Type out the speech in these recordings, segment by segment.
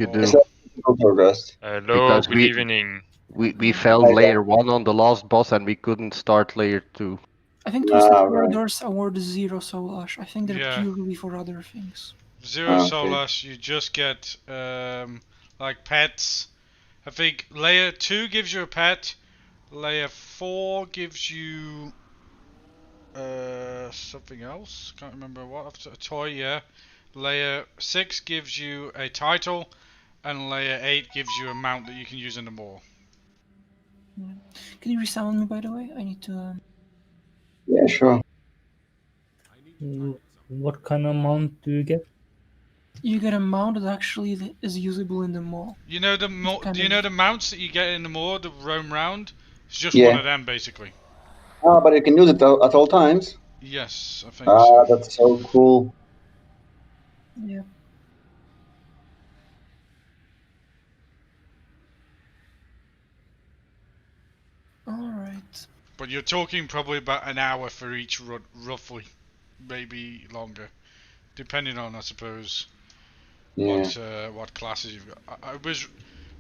You It's do. like physical progress. Hello, Because good evening. we failed layer 1 on the last boss and we couldn't start layer 2. I think Twisted Right. Corridors award 0 soul ash. I think they're Yeah. purely for other things. 0 Okay. Solash, you just get like pets. I think layer 2 gives you a pet. Layer 4 gives you something else. Can't remember what. A toy, yeah. Layer 6 gives you a title, and layer 8 gives you a mount that you can use in the mall. Yeah. Can you resound me, by the way? I need to. Yeah, sure. What kind of mount do you get? You get a mount that actually is usable in the mall. You know the kind you know of- the mounts that you get in the mall that roam round? It's just Yeah. one of them basically. Ah, but you can use it at all times. Yes, I think Ah, so. that's so cool. Yeah. Alright. But you're talking probably about an hour for each run, roughly, maybe longer, depending on, I suppose, Yeah. what classes you've got.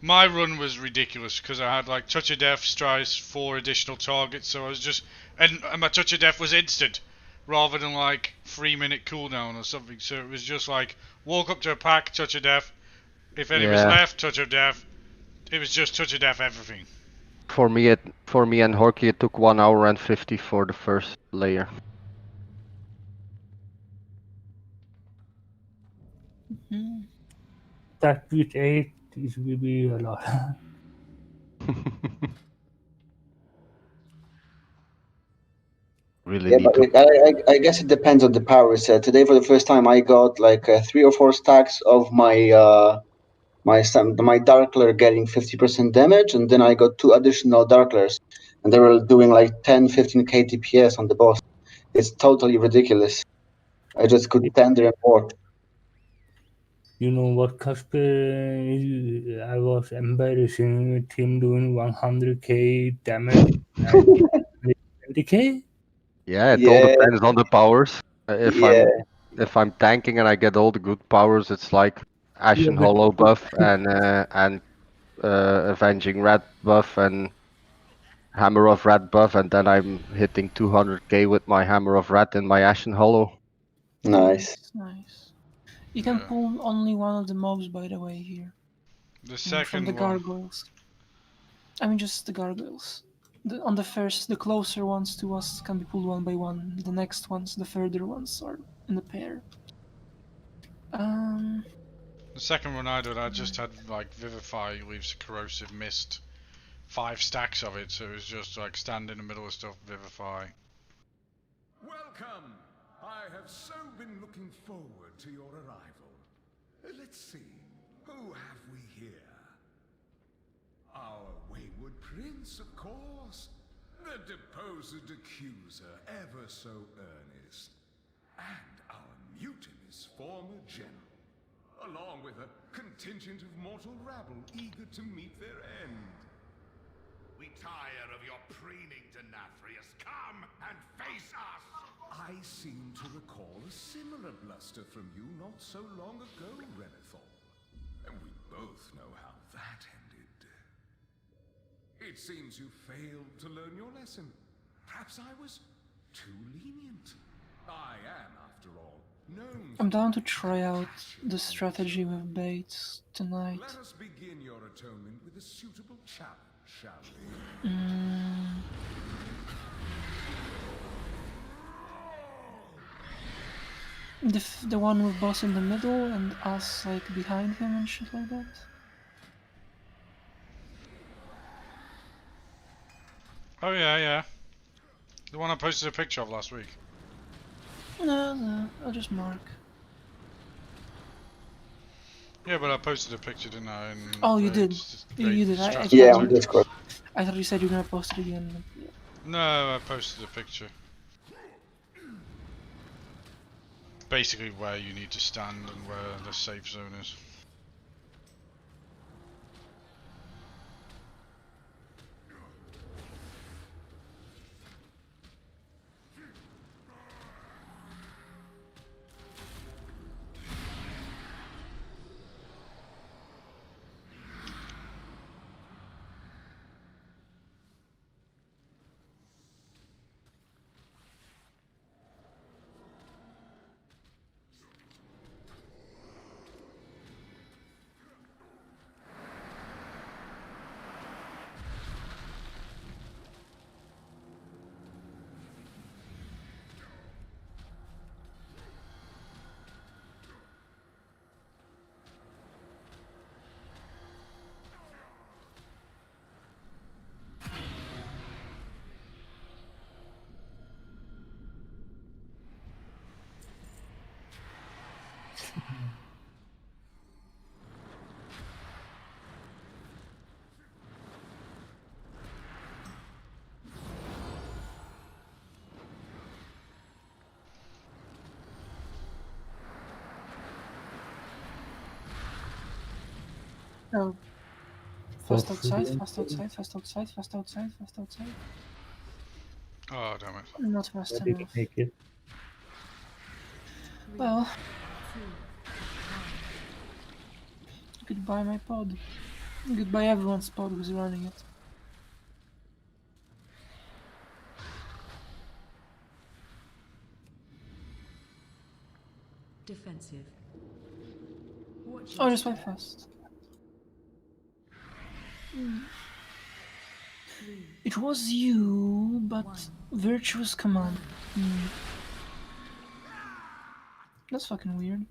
My run was ridiculous because I had like touch of death, strice, 4 additional targets, so I was just and my touch of death was instant, rather than like 3-minute cooldown or something. So it was just like walk up to a pack, touch of death. If any was Yeah. left, touch of death. It was just touch of death everything. For me and Horky it took 1 hour and 50 for the first layer. Mm. That with 8 is will be a lot. Really Yeah, need but to. I guess it depends on the powers. Today, for the first time, I got like 3 or 4 stacks of my Darkler getting 50% damage, and then I got 2 additional Darklers, and they were doing like 10-15k TPS on the boss. It's totally ridiculous. I just could tender and walk. You know what, Casper? I was embarrassing with him doing 100k damage and 20k. Yeah, it all Yeah, depends on the powers. yeah, If I'm tanking and I get all the good powers, it's like Yeah, Ashen but Hollow buff and Avenging Rat buff and Hammer of Rat buff, and then I'm hitting 200k with my Hammer of Rat and my Ashen Hollow. nice. Nice. You can Yeah. pull only one of the mobs, by the way, here. The From the second one. gargoyles. I mean, just the gargoyles. On the first, the closer ones to us can be pulled one by one. The next ones, the further ones, are in a pair. The second one I did, I just had like Vivify leaves a corrosive mist. 5 stacks of it, so it was just like stand in the middle of stuff, Vivify. Welcome! I have so been looking forward to your arrival. Let's see, who have we here? Our wayward prince, of course. The deposed accuser, ever so earnest. And our mutinous former general. Along with a contingent of mortal rabble eager to meet their end. We tire of your preening, Denathrius. Come and face us! I seem to recall a similar bluster from you not so long ago, Renethor. And we both know how that ended. It seems you failed to learn your lesson. Perhaps I was too lenient. I am, after all, known I'm for down to my try out compassion the and strategy with baits tonight. Let us begin your atonement with a suitable challenge, shall we? The one with boss in the middle and us like behind him and shit like that. Oh yeah. The one I posted a picture of last week. No, I'll just mark. Yeah, but I posted a picture, didn't I? Oh, you did. You did. Yeah, on Discord. I thought you said you're gonna post it again. No, I posted a picture. Basically where you need to stand and where the safe zone is. Oh, fast For outside, free fast outside, fast outside, fast outside, fast outside. Oh, damn it. Not fast I didn't enough. make it. Well, goodbye my pod. Goodbye everyone's pod who's running it. Defensive. Watch Oh, your just went step. fast. It was you, but virtuous command. That's fucking weird.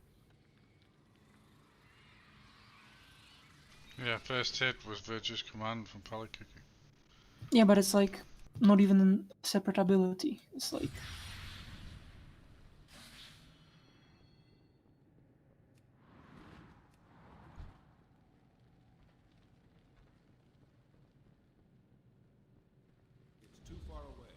Yeah, first hit was Virtuous Command from Pallet Kicking. Yeah, but it's like not even a separate ability. It's like It's too far away.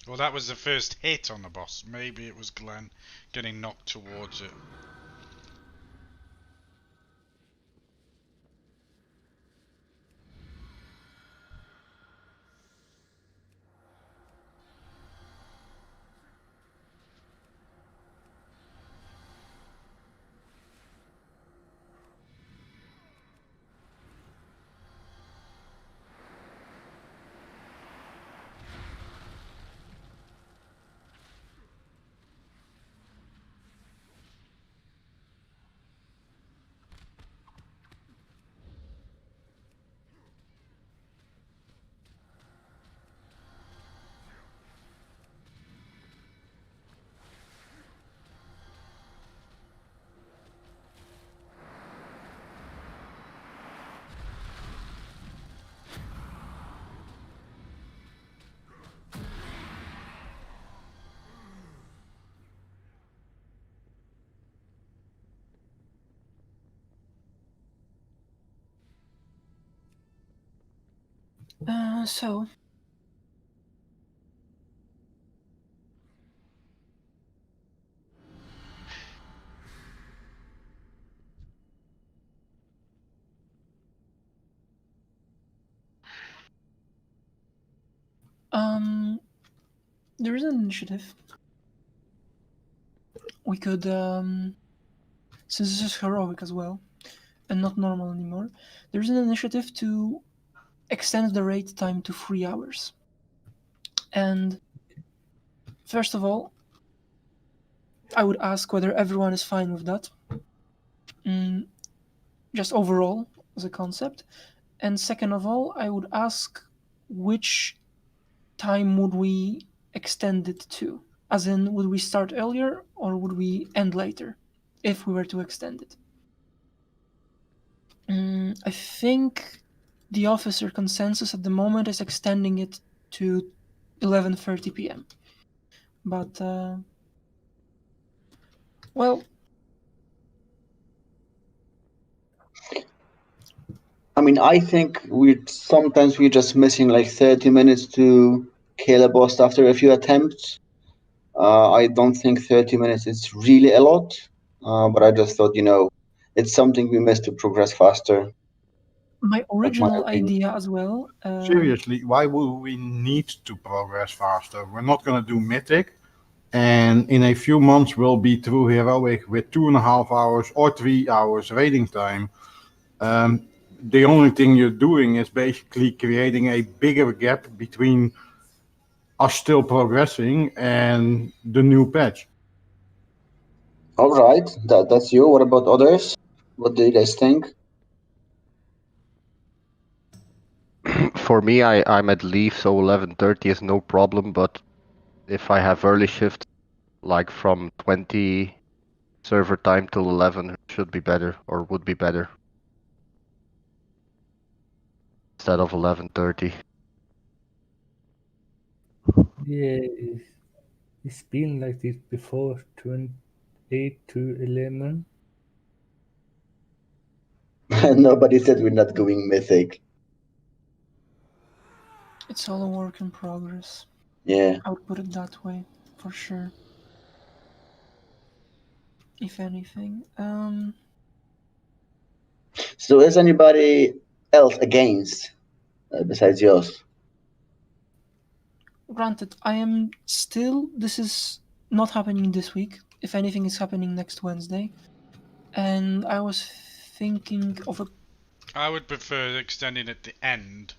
Well, that was the first hit on the boss. Maybe it was Glenn getting knocked towards it. so. There is an initiative. We could, since this is heroic as well, and not normal anymore, there's an initiative to extend the raid time to 3 hours. And first of all, I would ask whether everyone is fine with that. Just overall, as a concept. And second of all, I would ask which time would we extend it to? As in, would we start earlier or would we end later if we were to extend it? I think the officer consensus at the moment is extending it to 11:30 p.m. But, well, I mean, I think we're just missing like 30 minutes to kill a boss after a few attempts. I don't think 30 minutes is really a lot, but I just thought, it's something we missed to progress faster. my That's my original opinion. idea as well. Seriously, why would we need to progress faster? We're not going to do Mythic, and in a few months we'll be through Heroic with 2.5 hours or 3 hours raiding time. The only thing you're doing is basically creating a bigger gap between us still progressing and the new patch. All right, that's you. What about others? What do you guys think? For me, I'm at leave, so 11:30 is no problem. But if I have early shift, like from 20 server time till 11, should be better or would be better instead of 11:30. Yeah, it's been like this before, 28 to 11. Nobody said we're not going mythic. It's all a work in progress. Yeah. I would put it that way, for sure. If anything. So is anybody else against besides yours? Granted, I am still. This is not happening this week. If anything, is happening next Wednesday. And I was thinking of a. I would prefer extending at the end,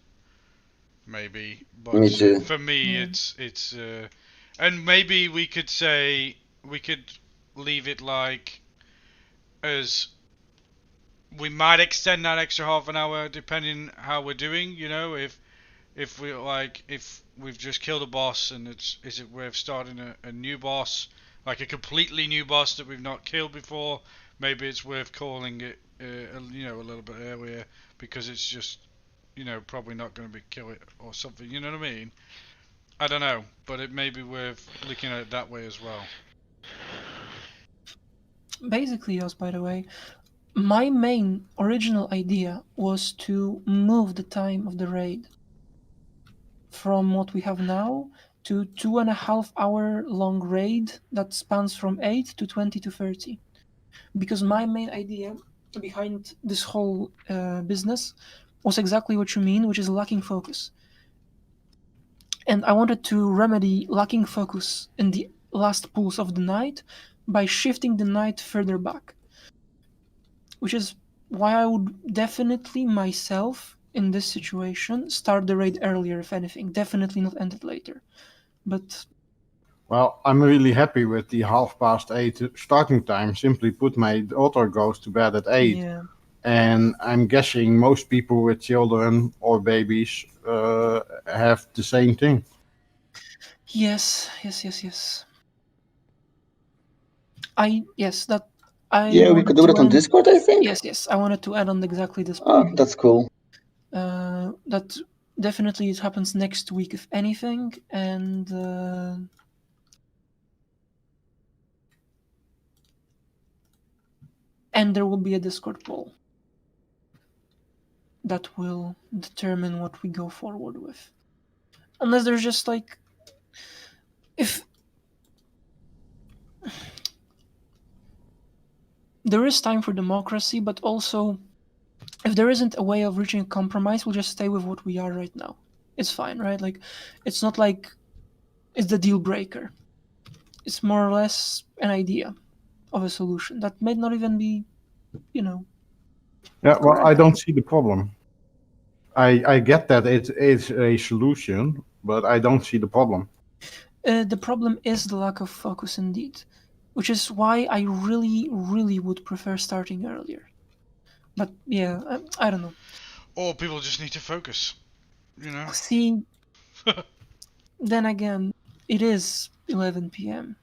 maybe. But Me too. for me, Yeah. it's and maybe we could say we could leave it like as we might extend that extra half an hour depending how we're doing. You know, if we like if we've just killed a boss and is it worth starting a new boss, like a completely new boss that we've not killed before. Maybe it's worth calling it you know, a little bit earlier because it's just, you know, probably not going to be kill it or something. You know what I mean? I don't know, but it may be worth looking at it that way as well. Basically, yes, by the way, my main original idea was to move the time of the raid from what we have now to 2.5 hour long raid that spans from 8 to 20 to 30. Because my main idea behind this whole business was exactly what you mean, which is lacking focus. And I wanted to remedy lacking focus in the last pulse of the night by shifting the night further back. Which is why I would definitely myself, in this situation, start the raid earlier, if anything. Definitely not end it later. But Well, I'm really happy with the 8:30 starting time. Simply put, my daughter goes to bed at 8. yeah, And I'm guessing most people with children or babies have the same thing. yes. Yeah, we could do it on Discord, I think. Yes, I wanted to add on exactly this Oh, point. that's cool. That definitely it happens next week, if anything, and there will be a Discord poll that will determine what we go forward with. Unless there's just like, if there is time for democracy, but also if there isn't a way of reaching a compromise, we'll just stay with what we are right now. It's fine, right? Like, it's not like it's the deal breaker. It's more or less an idea of a solution that may not even be, you know. Yeah, well, correct. I don't see the problem. I get that it is a solution, but I don't see the problem. The problem is the lack of focus indeed, which is why I really, really would prefer starting earlier. But yeah, I don't know. Or people just need to focus, you know. See, then again, it is 11 p.m.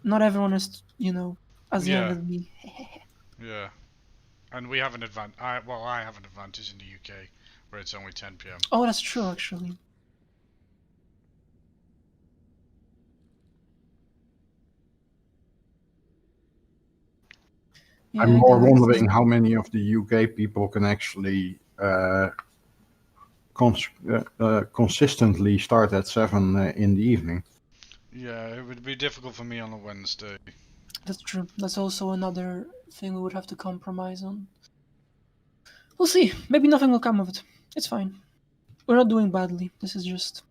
Not everyone is, you know, as young Yeah. as me. Yeah. And we have an advantage. I have an advantage in the UK where it's only 10 p.m. Oh, that's true, actually. Yeah, I'm more guys, wondering how many of the UK people can actually consistently start at 7 in the evening. Yeah, it would be difficult for me on a Wednesday. That's true. That's also another thing we would have to compromise on. We'll see. Maybe nothing will come of it. It's fine. We're not doing badly. This is just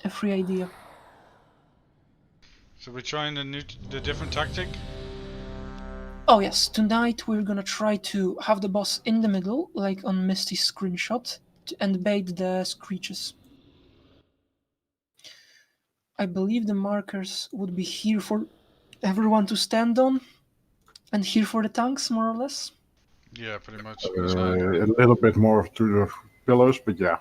a free idea. So we're trying the different tactic? Oh yes, tonight we're gonna try to have the boss in the middle, like on Misty's screenshot, and bait the screeches. I believe the markers would be here for everyone to stand on, and here for the tanks, more or less. Yeah, pretty much. A little bit more to the pillars, but yeah.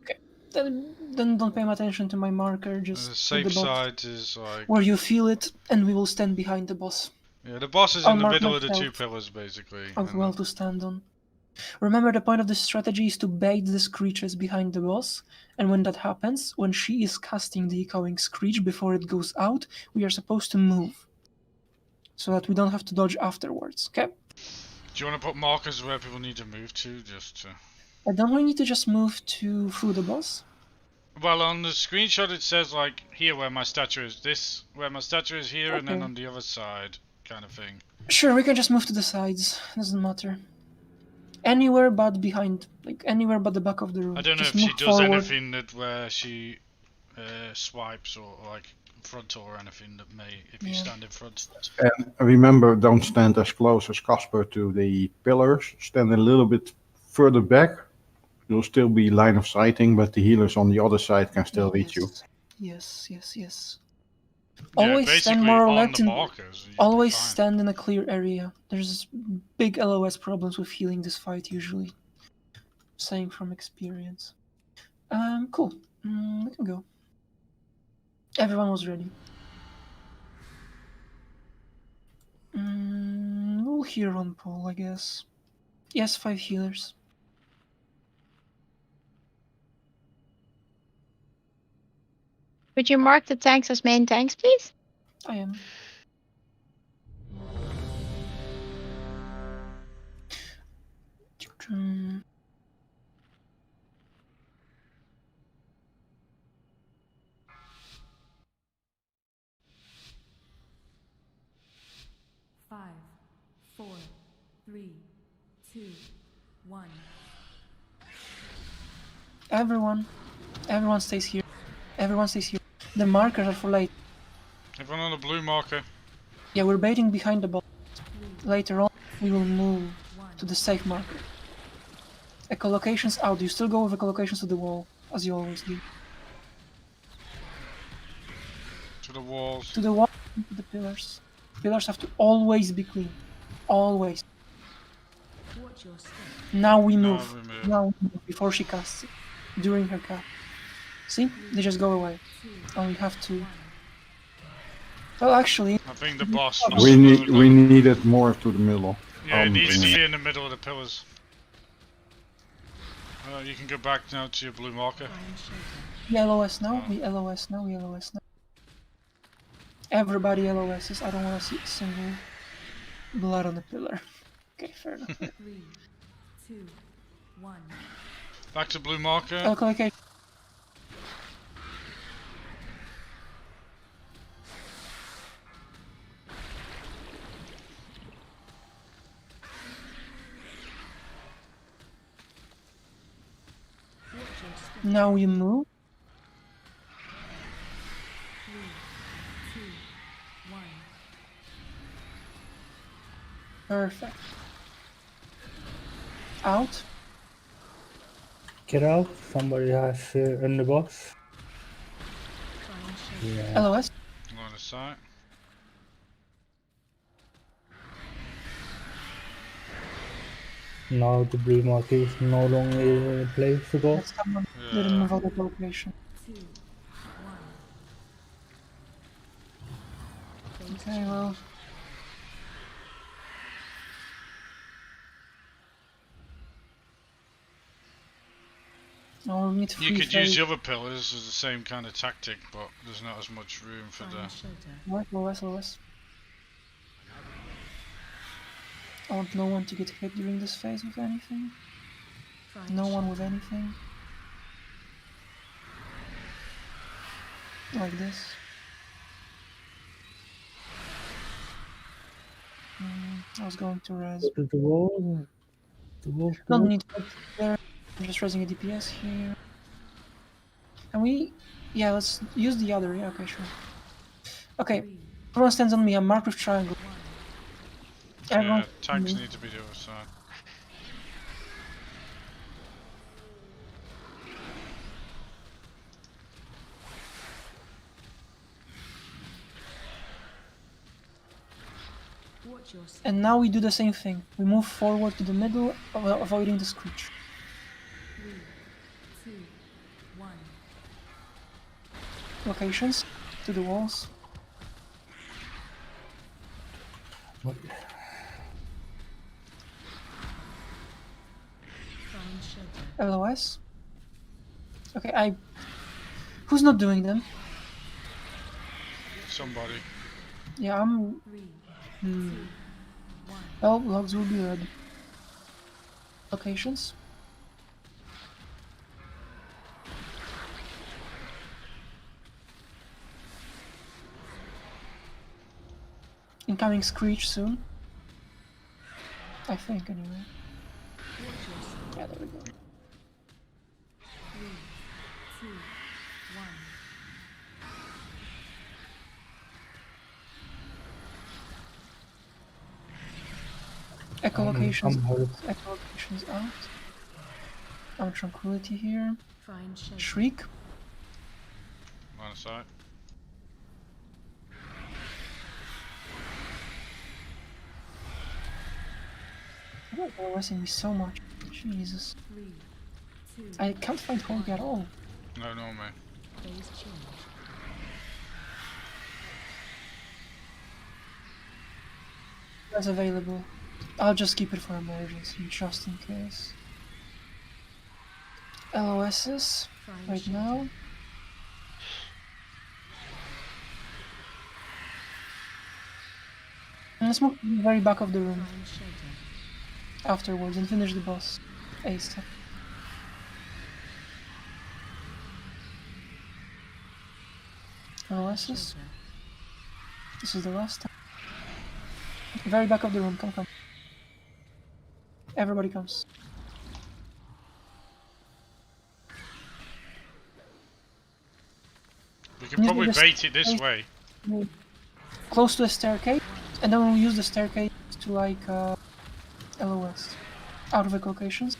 Okay, then don't pay attention to my marker, just The put safe the boss side is like... where you feel it, and we will stand behind the boss. Yeah, the boss is I'll in the mark middle of the myself two pillars, basically. as well to stand on. Remember, the point of this strategy is to bait the screeches behind the boss, and when that happens, when she is casting the echoing screech before it goes out, we are supposed to move, so that we don't have to dodge afterwards, okay? Do you want to put markers where people need to move to, just to... Don't we need to just move through the boss? Well, on the screenshot it says, like, here where my statue is, this, where my statue is here, and then Okay. on the other side, kind of thing. Sure, we can just move to the sides, doesn't matter. Anywhere but behind, like anywhere but the back of the room. I don't know Just if she move does forward. anything that where she swipes or like frontal or anything that may if you Yeah. stand in front. And remember, don't stand as close as Casper to the pillars. Stand a little bit further back. You'll still be line of sighting, but the healers on the other side can still reach you. Yes. Yeah, Always stand basically more or on less the in. markers. you'd be Always fine. stand in a clear area. There's big LOS problems with healing this fight usually. Saying from experience. Cool. We can go. Everyone was ready. We'll hear on Paul, I guess. Yes, 5 healers. Would you mark the tanks as main tanks, please? I am. Five, 4, 3, 2, 1. Everyone stays here. Everyone stays here. The markers are for late. Everyone on the blue marker. Yeah, we're baiting behind the ball. Later on, we will move to the safe marker. Echolocations out. You still go with echolocations to the wall, as you always do. To the walls. To the wall, to the pillars. Pillars have to always be clean. Always. Watch your step. Now we move. Now we move. Now we move before she casts it. During her cast. See? They just go away. And we have to... Well, actually... I think the boss was We smoothly- need it more to the middle. Yeah, it needs to bring be in the middle of the pillars. You can go back now to your blue marker. We LOS now, we LOS now, we LOS now. Everybody LOSs. I don't want to see a single blood on the pillar. Okay, fair enough. 3, 2, 1. Back to blue marker. Okay. Now we move. 3, 2, 1. Perfect. Out. Get out. Somebody has in the box. Yeah. LOS. Line of sight. Now the blue mark is no longer in place to go. Let's someone didn't move out of the location. 2, 1. Okay, well. Now we need to You could free use phase. the other pillars as the same kind of tactic, but there's not as much room for the... LOS. I want no one to get hit during this phase with anything. No one with anything. Like this. I was going to res. Go to the wall. The wall. Don't need to there. I'm just resing a DPS here. And we... Yeah, let's use the other. Yeah, okay, sure. Okay, everyone stands on me. I'm marked with triangle. Everyone... Yeah, tanks need to be the other side. Watch your step. And now we do the same thing. We move forward to the middle, avoiding the screech. 3, 2, 1. Locations to the walls. What? Find shelter. LOS. Okay, Who's not doing them? Somebody. Yeah, I'm... 3, Hmm. 2, 1. Well, logs will be red. Locations. Incoming screech soon. I think, anyway. Yeah, there we go. 3, 2, 1. Echolocations. I'm hurt. Echolocations out. Our tranquility here. Find shelter. Shriek. Line of sight. Why are wasting me so much? Jesus. 3, 2. I can't find Hulk at all. No, no, man. Phase change. That's available. I'll just keep it for emergency, just in case. LOSs Find right shelter. now. And let's move to the very back of the room Find shelter. afterwards and finish the boss. ASAP. LOSs. Shelter. This is the last time. Very back of the room, come. Everybody comes. We can Use probably the bait it this way. Close to the staircase, and then we'll use the staircase to like LOS out of echolocations.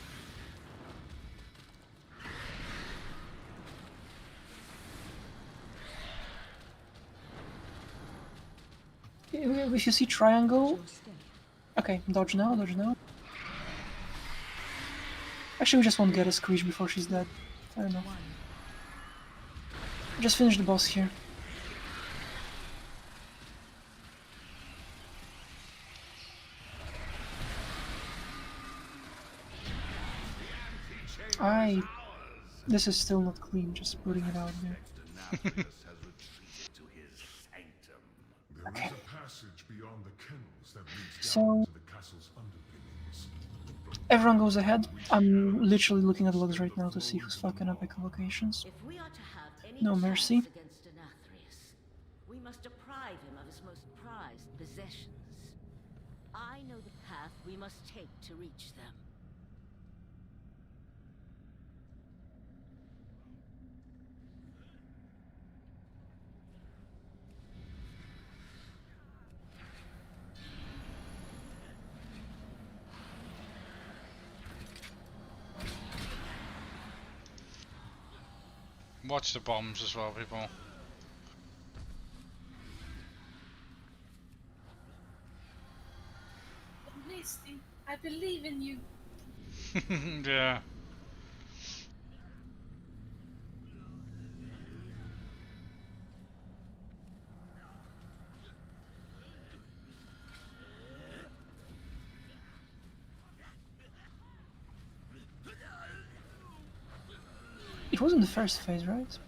If you see triangle, Your step. okay, dodge now. Actually, we just won't get a Screech before she's dead. Fair enough. 1. Just finish the boss here. This is still not clean, just putting it out there. There is a passage beyond the kennels that leads So- down to the castle's underpinnings. Everyone goes ahead. I'm literally looking at logs right now to see who's fucking up echolocations. If we are to have any No chance mercy. against Denathrius, we must deprive him of his most prized possessions. I know the path we must take to reach them. Watch the bombs as well, people. Misty, I believe in you. Yeah. It was in the first phase, right?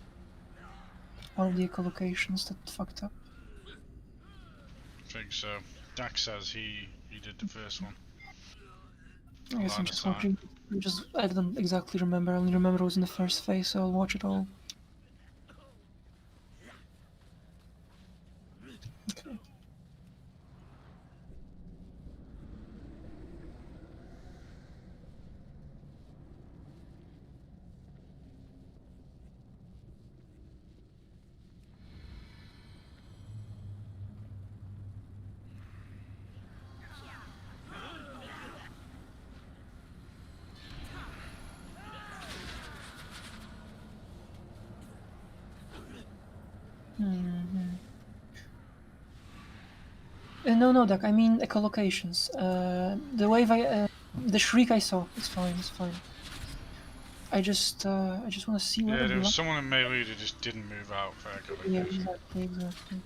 One of the echolocations that fucked up. I think so. Dax says he did the first one. I guess Line I'm of just sight. watching. I don't exactly remember. I only remember it was in the first phase, so I'll watch it all. Okay. No, Doc. I mean echolocations. The wave the shriek I saw. It's fine. I just want to see where Yeah, the there was blood. someone in melee that just didn't move out for Yeah, echolocation. exactly.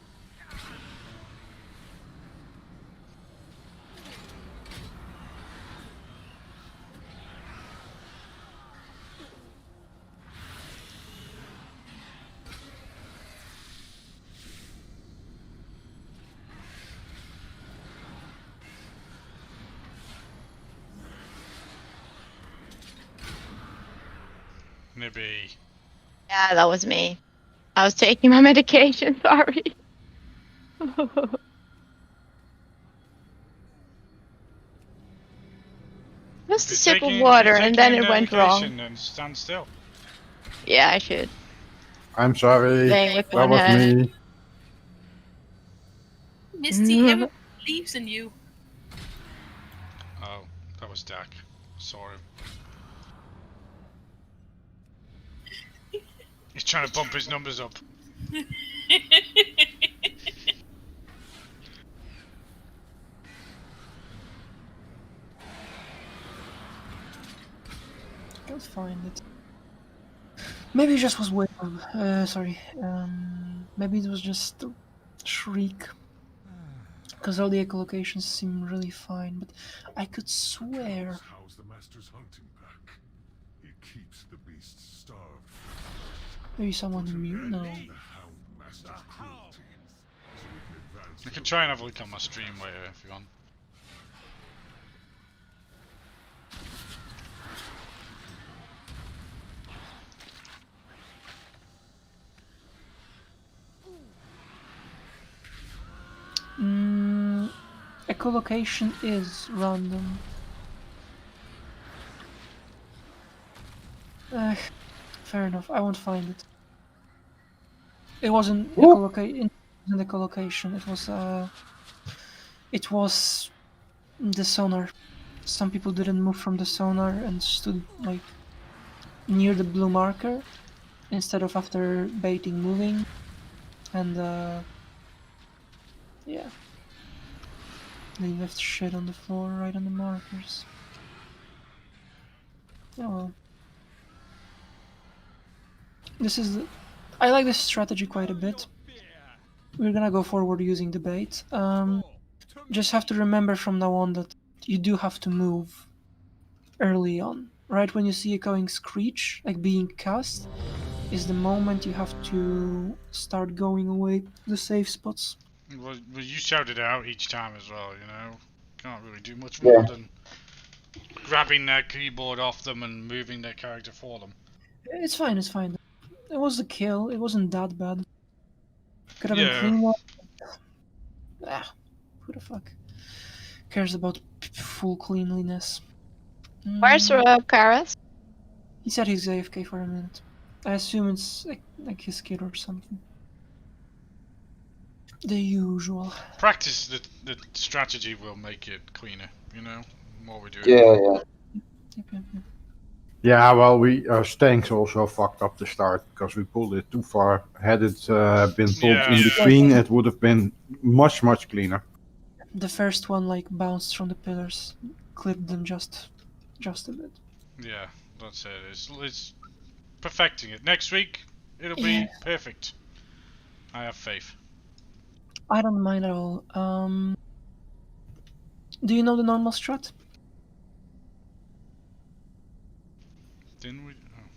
Nibby. Yeah, that was me. I was taking my medication, sorry. Just If a you're sip of taking- water if you're and then taking it a went wrong. medication, then stand still. Yeah, I should. I'm sorry. Playing with That one was hand. me. Misty, everyone believes in you. Oh, that was Dak. Sorry. He's trying to bump his numbers up. Can't find it. Maybe it just was way. Sorry. Maybe it was just the shriek. Because all the echolocations seem really fine, but I could swear. How's the master's hunting pack? It keeps the beasts starved. Maybe someone mute? No. The hound master's cruelty. So we can advance. You can try and have a look on my stream later if you want. Echolocation is random. Fair enough. I won't find it. It wasn't echolocation. It was the sonar. Some people didn't move from the sonar and stood like near the blue marker instead of after baiting moving, and yeah, they left shit on the floor right on the markers. Oh well. I like this strategy quite a bit. We're gonna go forward using the bait. Just have to remember from now on that you do have to move early on. Right when you see a going screech, like being cast, is the moment you have to start going away to the safe spots. Well, you shouted it out each time as well, you know? Can't really do much more than grabbing their keyboard off them and moving their character for them. It's fine, it's fine. It was a kill, it wasn't that bad. Could have been Yeah. cleaner. Who the fuck cares about full cleanliness? Where's Karas? He said he's AFK for a minute. I assume it's like his kid or something. The usual. Practice the strategy will make it cleaner, you know? The more we do it. Yeah. Yeah, well, Stanks also fucked up the start because we pulled it too far. Had it been pulled in between, it would have been much cleaner. The first one like bounced from the pillars, clipped them just a bit. Yeah, that's it. It's perfecting it. Next week, it'll be perfect. I have faith. I don't mind at all. Do you know the normal strat? Didn't we? Oh.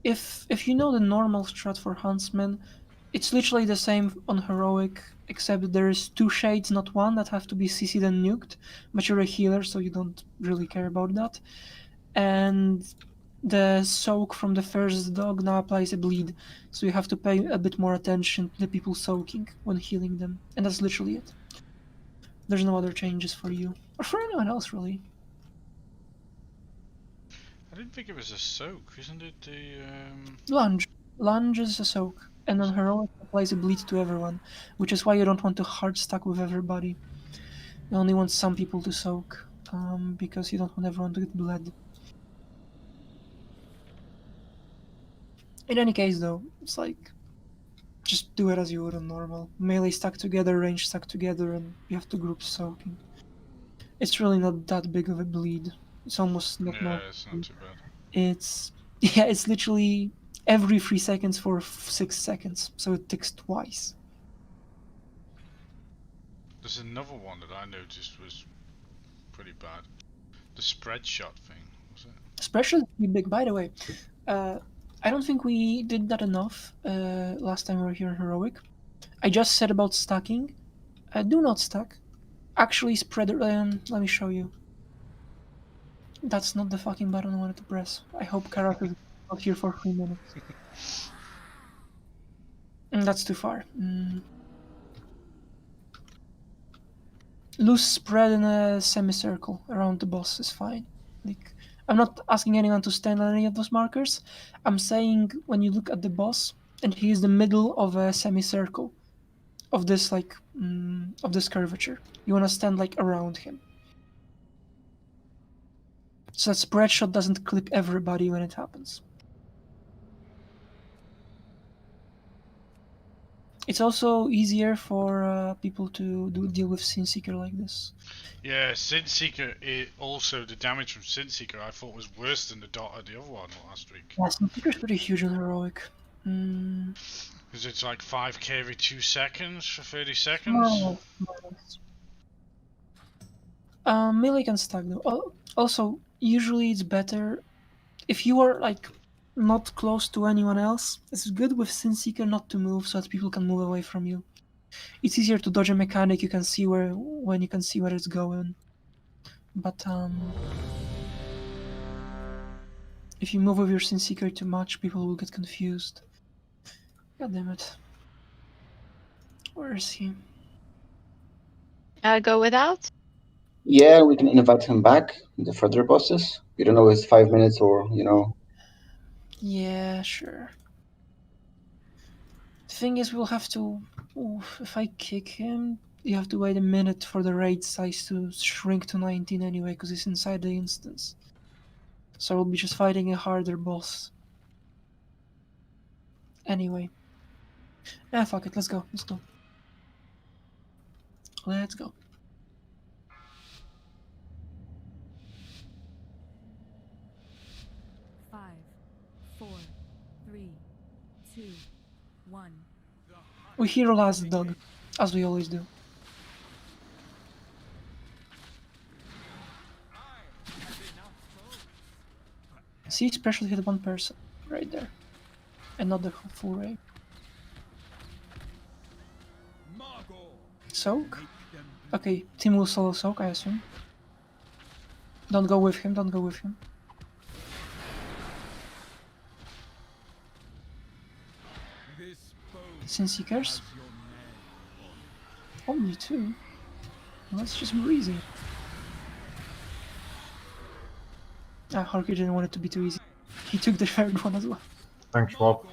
If you know the normal strat for Huntsman, it's literally the same on Heroic, except there's 2 shades, not 1, that have to be CC'd and nuked, but you're a healer, so you don't really care about that. And the soak from the first dog now applies a bleed, so you have to pay a bit more attention to the people soaking when healing them, and that's literally it. There's no other changes for you, or for anyone else really. I didn't think it was a soak, isn't it? The Lunge is a soak, and on Heroic applies a bleed to everyone, which is why you don't want to hard stack with everybody. You only want some people to soak, because you don't want everyone to get bled. In any case though, it's like, just do it as you would on normal. Melee stack together, range stack together, and you have 2 groups soaking. It's really not that big of a bleed. It's almost not normal. Yeah, it's not too bad. It's literally every 3 seconds for 6 seconds, so it ticks twice. There's another one that I noticed was pretty bad. The spread shot thing, was it? Spread shot is pretty big, by the way. I don't think we did that enough last time we were here in Heroic. I just said about stacking. Do not stack. Actually spread it. Let me show you. That's not the fucking button I wanted to press. I hope Karak is not here for 3 minutes. That's too far. Loose spread in a semicircle around the boss is fine. Like, I'm not asking anyone to stand on any of those markers. I'm saying when you look at the boss, and he is the middle of a semicircle of this of this curvature. You want to stand like around him, so that spread shot doesn't clip everybody when it happens. It's also easier for people to deal with Sin Seeker like this. Yeah, Sin Seeker. Also, the damage from Sin Seeker I thought was worse than the other one last week. Yeah, Sin Seeker's pretty huge on heroic. Because it's like 5k every 2 seconds for 30 seconds. More or less. Melee can stack though. Also, usually it's better if you are like not close to anyone else. It's good with Sin Seeker not to move so that people can move away from you. It's easier to dodge a mechanic. You can see when you can see where it's going. But if you move with your Sin Seeker too much, people will get confused. God damn it. Where is he? Go without? Yeah, we can invite him back, the further bosses. You don't know, it's 5 minutes or, you know. Yeah, sure. The thing is, we'll have to... if I kick him, you have to wait a minute for the raid size to shrink to 19 anyway, because he's inside the instance. So we'll be just fighting a harder boss. Anyway. Fuck it, let's go, let's go. Let's go. Five, 4, 3, 2, 1. We hero last dog, as we always do. See, special hit one person, right there. And not the full raid. Soak? Okay, team will solo soak, I assume. Don't go with him, don't go with him. Sin Seekers? Only 2? Well, that's just more easy. Harky didn't want it to be too easy. He took the third one as well. Thanks, Bob.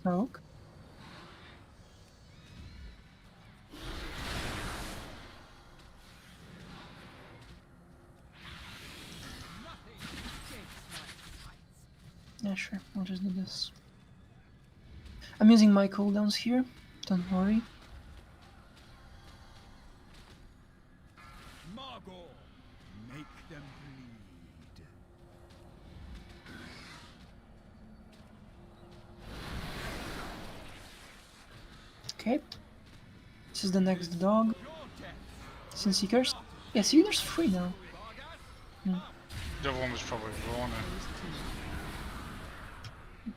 Soak. Yeah, sure, I'll just do this. I'm using my cooldowns here, don't worry. Make them bleed. Okay. This is the next dog. Sin Seekers? Yeah, see, there's 3 now. The other one was probably Rona.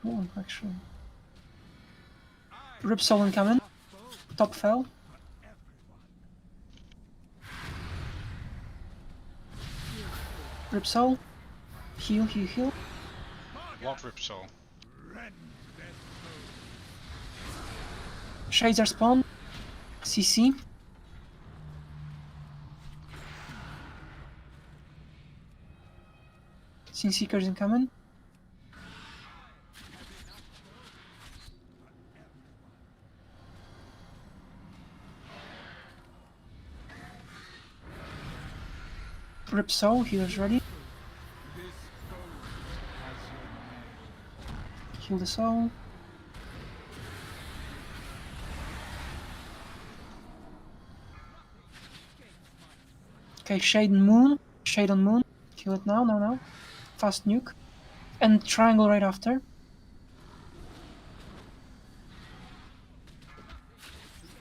Oh, actually. Rip Soul incoming. Top fell. Rip Soul. Heal, heal, heal. What Rip Soul? Shades are spawned. CC. Sin Seekers incoming. Rip Soul, healer's ready. Heal the soul. Okay, Shade and Moon. Shade on Moon. Kill it now, no. Fast nuke. And triangle right after.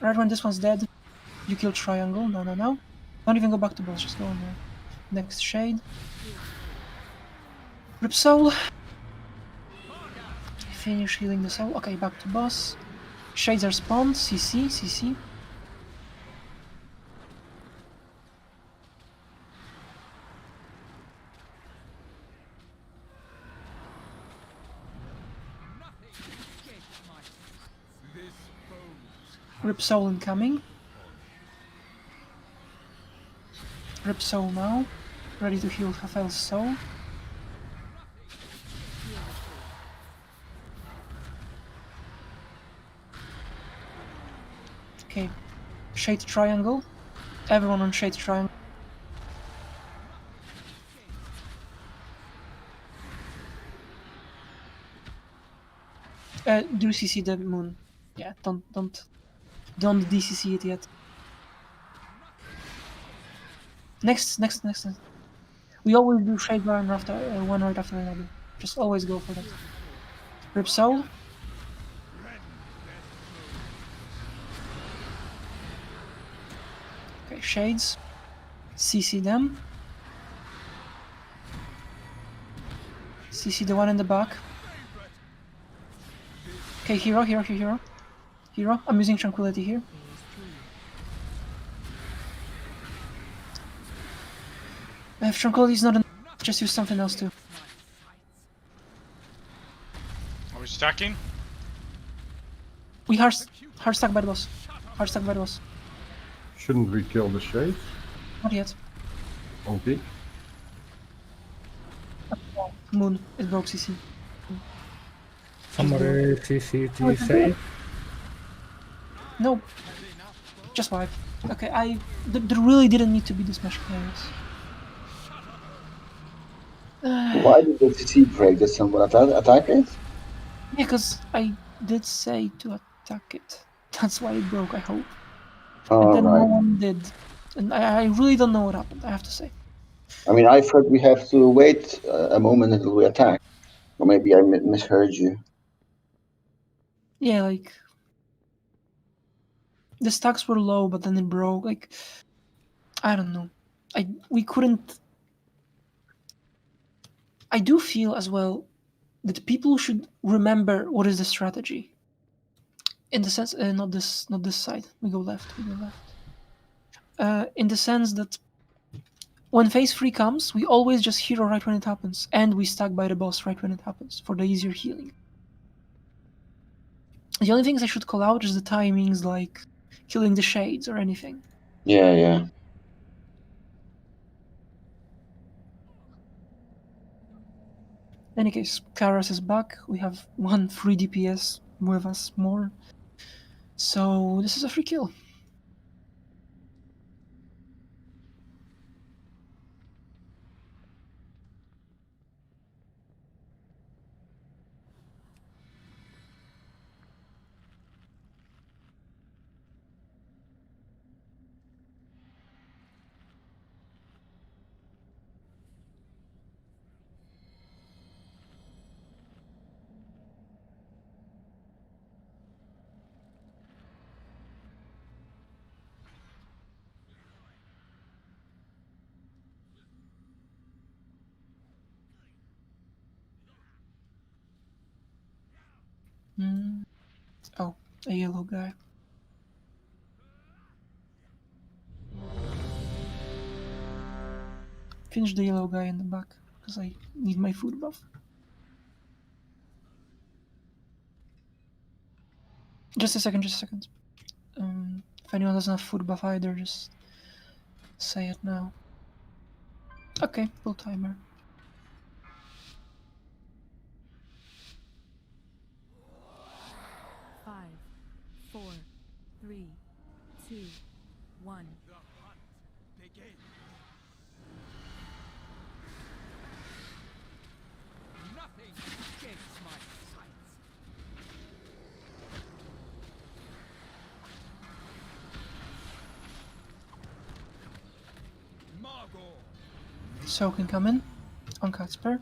Right when this one's dead, you kill triangle. No. Don't even go back to boss, just go on there. Next Shade. Rip Soul. Finish healing the soul. Okay, back to boss. Shades are spawned. CC. Rip Soul incoming. Rip soul now. Ready to heal Hafel's soul. Okay. Shade triangle. Everyone on shade triangle. Do CC the moon. Yeah, don't DCC it yet. Next. We always do shade one after one right after another. Just always go for that. Rip soul. Okay, shades. CC them. CC the one in the back. Okay, hero. Hero. I'm using tranquility here. If tranquility is not enough, just use something else too. Are we stacking? We hard stack by the boss. Hard stack by the boss. Shouldn't we kill the shades? Not yet. Okay. Moon. It broke CC. Somebody CCT save. No. Just wipe. Okay, there really didn't need to be this much chaos. Why did the CC break? Did someone attack it? Yeah, because I did say to attack it. That's why it broke, I hope. And then no one did. And I really don't know what happened, I have to say. I mean, I thought we have to wait a moment until we attack. Or maybe I misheard you. Yeah, like... The stacks were low, but then it broke, like... I don't know. We couldn't... I do feel as well that people should remember what is the strategy. In the sense, not this side. We go left. In the sense that when phase 3 comes, we always just hero right when it happens, and we stack by the boss right when it happens for the easier healing. The only things I should call out is the timings, like killing the shades or anything. Yeah. In any case, Karas is back. We have 1 free DPS with us more. So this is a free kill. Oh, a yellow guy. Finish the yellow guy in the back, because I need my food buff. Just a second. If anyone doesn't have food buff either, just say it now. Okay, full timer. Five, 4, 3, 2, 1. The hunt begins. Nothing escapes my sights. Margot. So can come in on Catsper.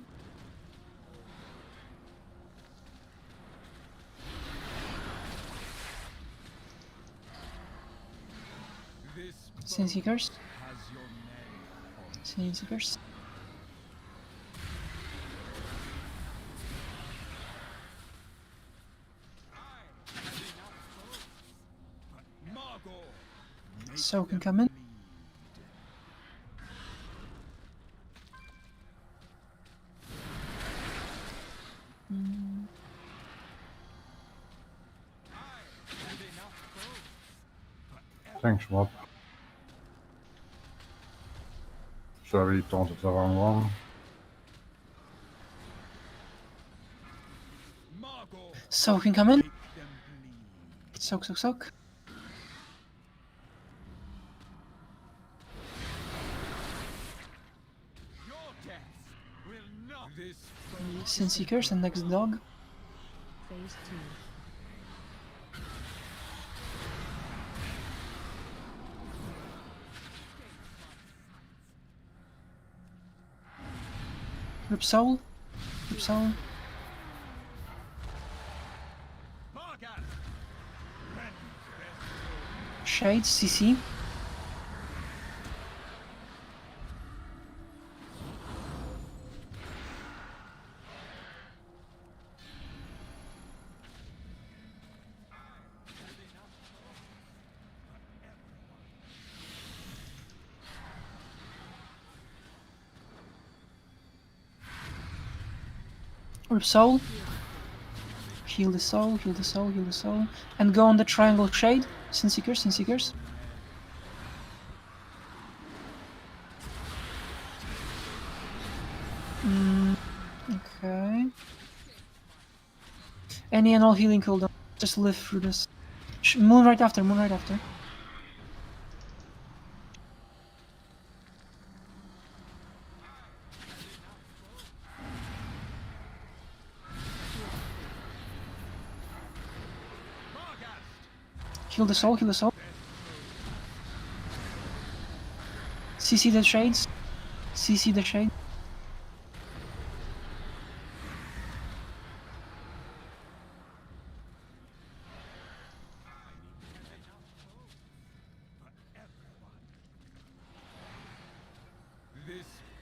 Sin Seekers. Sin Seekers. So can come in. Thanks, Rob. Sorry, taunted the wrong one. So can come in. Soak, soak, soak. Sin Seekers and next dog. Phase 2. Rip Soul. Rip Soul. Shades, CC. Rip Soul. Heal the soul, heal the soul, heal the soul. And go on the triangle shade. Sin Seekers, Sin Seekers. Okay. Any and all healing cooldown. Just live through this. Moon right after, moon right after. Heal the soul, heal the soul. CC the shades. CC the shade.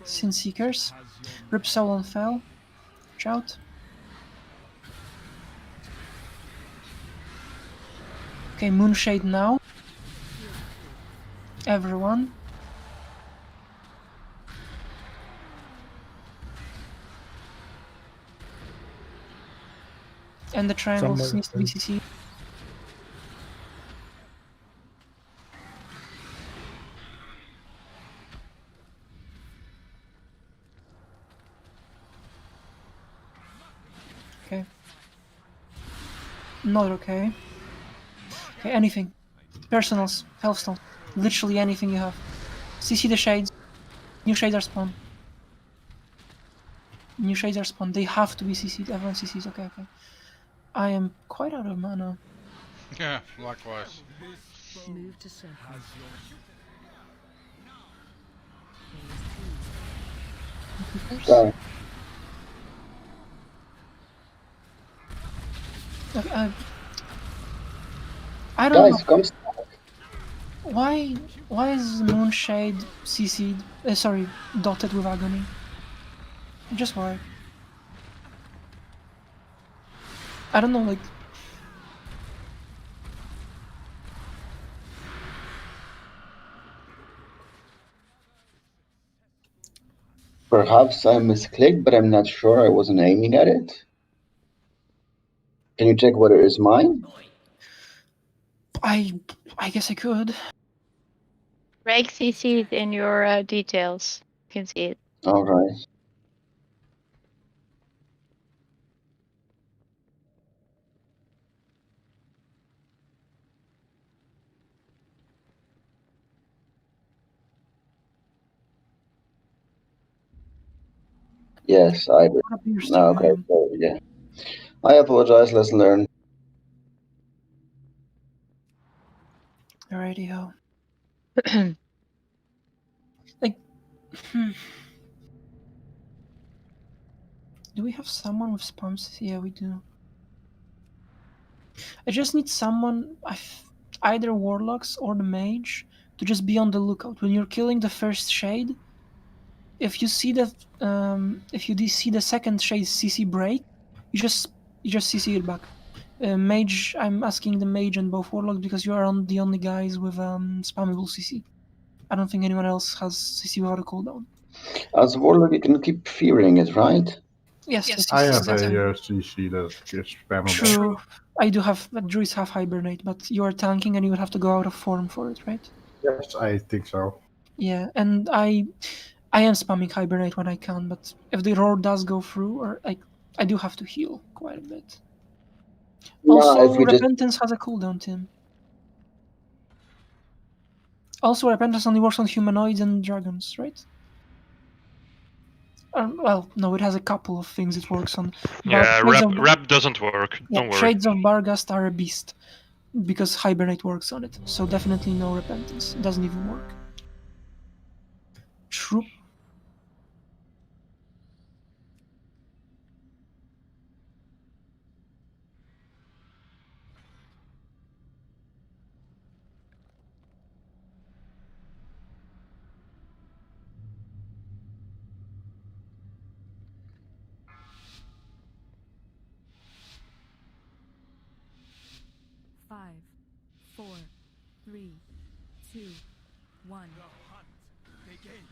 Sin Seekers. Rip Soul on Fel. Watch out. Okay, Moonshade now. Everyone. And the triangle Somebody needs to be CC. Okay. Not okay. Okay, anything. Personals, Healthstone. Literally anything you have. CC the shades. New shades are spawned. New shades are spawned. They have to be CC'd. Everyone CC's. Okay, okay. I am quite out of mana. Yeah, likewise. Move to circle. Sorry. Okay, I don't Guys, know. come. Why is Moonshade CC'd? Sorry, dotted with agony. Just why? I don't know, like... Perhaps I misclicked, but I'm not sure. I wasn't aiming at it. Can you check whether it's mine? I guess I could. Reg CC'd in your details. You can see it. All right. Yes, I did. No, okay, so, yeah. I apologize. Lesson learned. Alrighty-ho. Like... Do we have someone with spams? Yeah, we do. I just need someone, either Warlocks or the Mage, to just be on the lookout. When you're killing the first Shade, if you see that, if you see the second Shade CC break, you just CC it back. Mage, I'm asking the Mage and both Warlocks because you are the only guys with spammable CC. I don't think anyone else has CC without a cooldown. As Warlock, you can keep fearing it, right? Yes, I have exactly. a CC that is spammable. True. I do have, Druids have Hibernate, but you are tanking and you would have to go out of form for it, right? Yes, I think so. Yeah, and I I am spamming Hibernate when I can, but if the roar does go through, or I do have to heal quite a bit. Also, if we just Repentance has a cooldown, Tim. Also, Repentance only works on humanoids and dragons, right? Well, no, it has a couple of things it works on. Yeah, Shades rep doesn't work. Yeah, Don't worry. Shades of Barghast are a beast, because Hibernate works on it, so definitely no Repentance. It doesn't even work. True. Five, 4, 3, 2, 1. The hunt begins.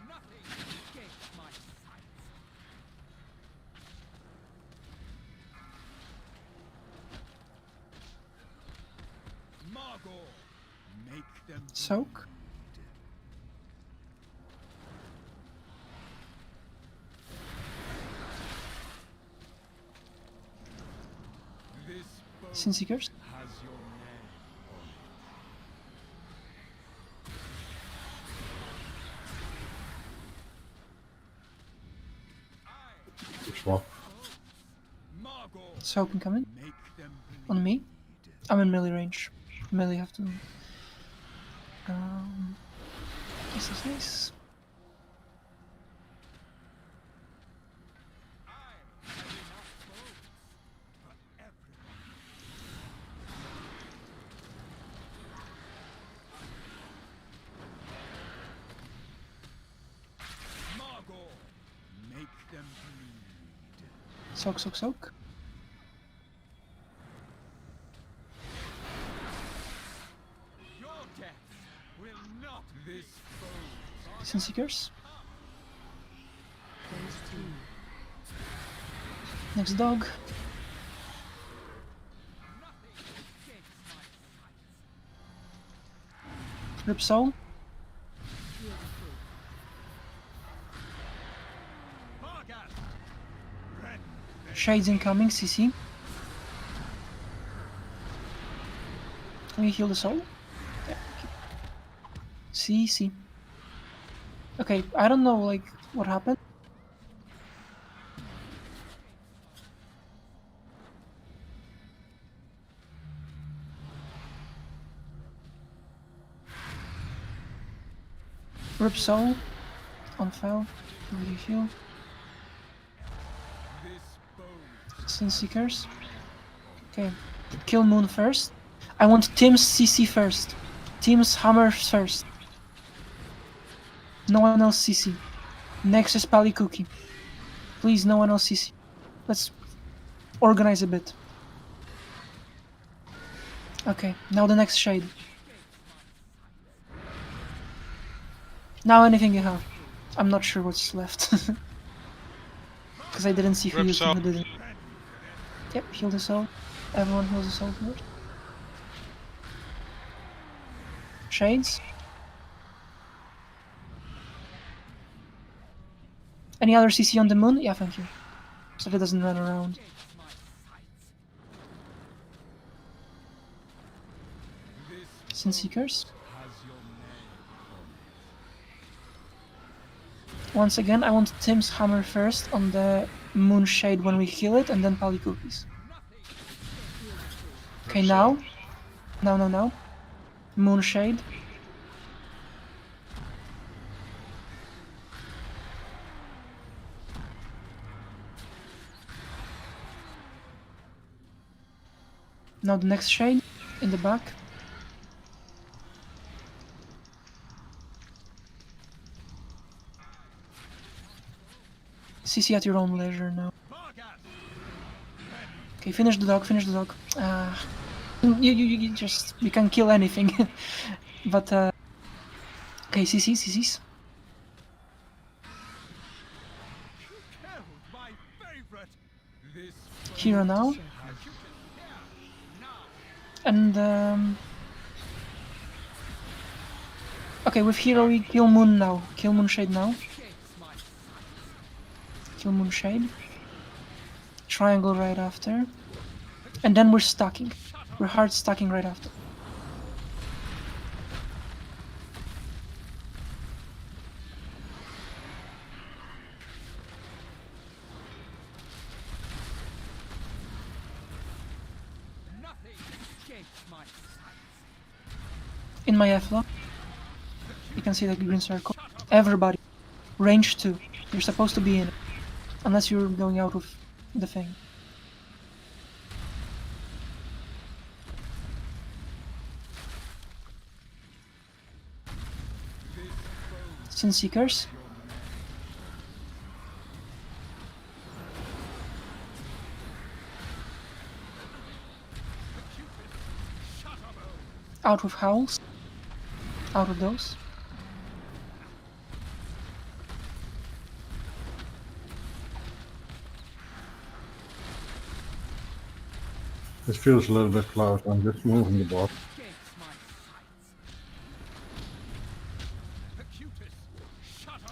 Nothing escapes my sight. Margot, make them Soak. This bow Sinseekers. has your name Swap. Margot, Soak incoming. make them On me. I'm in melee range. Melee have to. This is nice. Margot, make them bleed. Soak, soak, soak. Your death will not this foe. Sinseekers. Phase 2. Next dog. Rip Soul. Shades incoming, CC. Can we heal the soul? Yeah. CC. Okay, I don't know, like, what happened. Rip Soul. On fell. Really heal. Sinseekers. Okay. Kill Moon first. I want Tim's CC first. Tim's hammer first. No one else CC. Next is Pally Cookie. Please, no one else CC. Let's organize a bit. Okay, now the next shade. Now anything you have. I'm not sure what's left. Because I didn't see who used and who didn't. Yep, heal the soul. Everyone heals the soul first. Shades. Any other CC on the moon? Yeah, thank you. So it doesn't run around. Sinseekers. Once again, I want Tim's hammer first on the moon shade when we heal it, and then Pally Cookies. Okay, now. Now. Moon shade. Now the next shade in the back. CC at your own leisure now. Okay, finish the dog, finish the dog. You just, you can kill anything. But, okay, CCs. Hero now. And, Okay, with hero we kill Moon now. Kill Moonshade now. Kill Moonshade. Triangle right after. And then we're stacking. We're hard stacking right after. In my F-lock, you can see the green circle. Everybody, range 2. You're supposed to be in it. Unless you're going out of the thing. Sin Seekers. Out with Howls. Out of those. This feels a little bit close. I'm just moving the bot.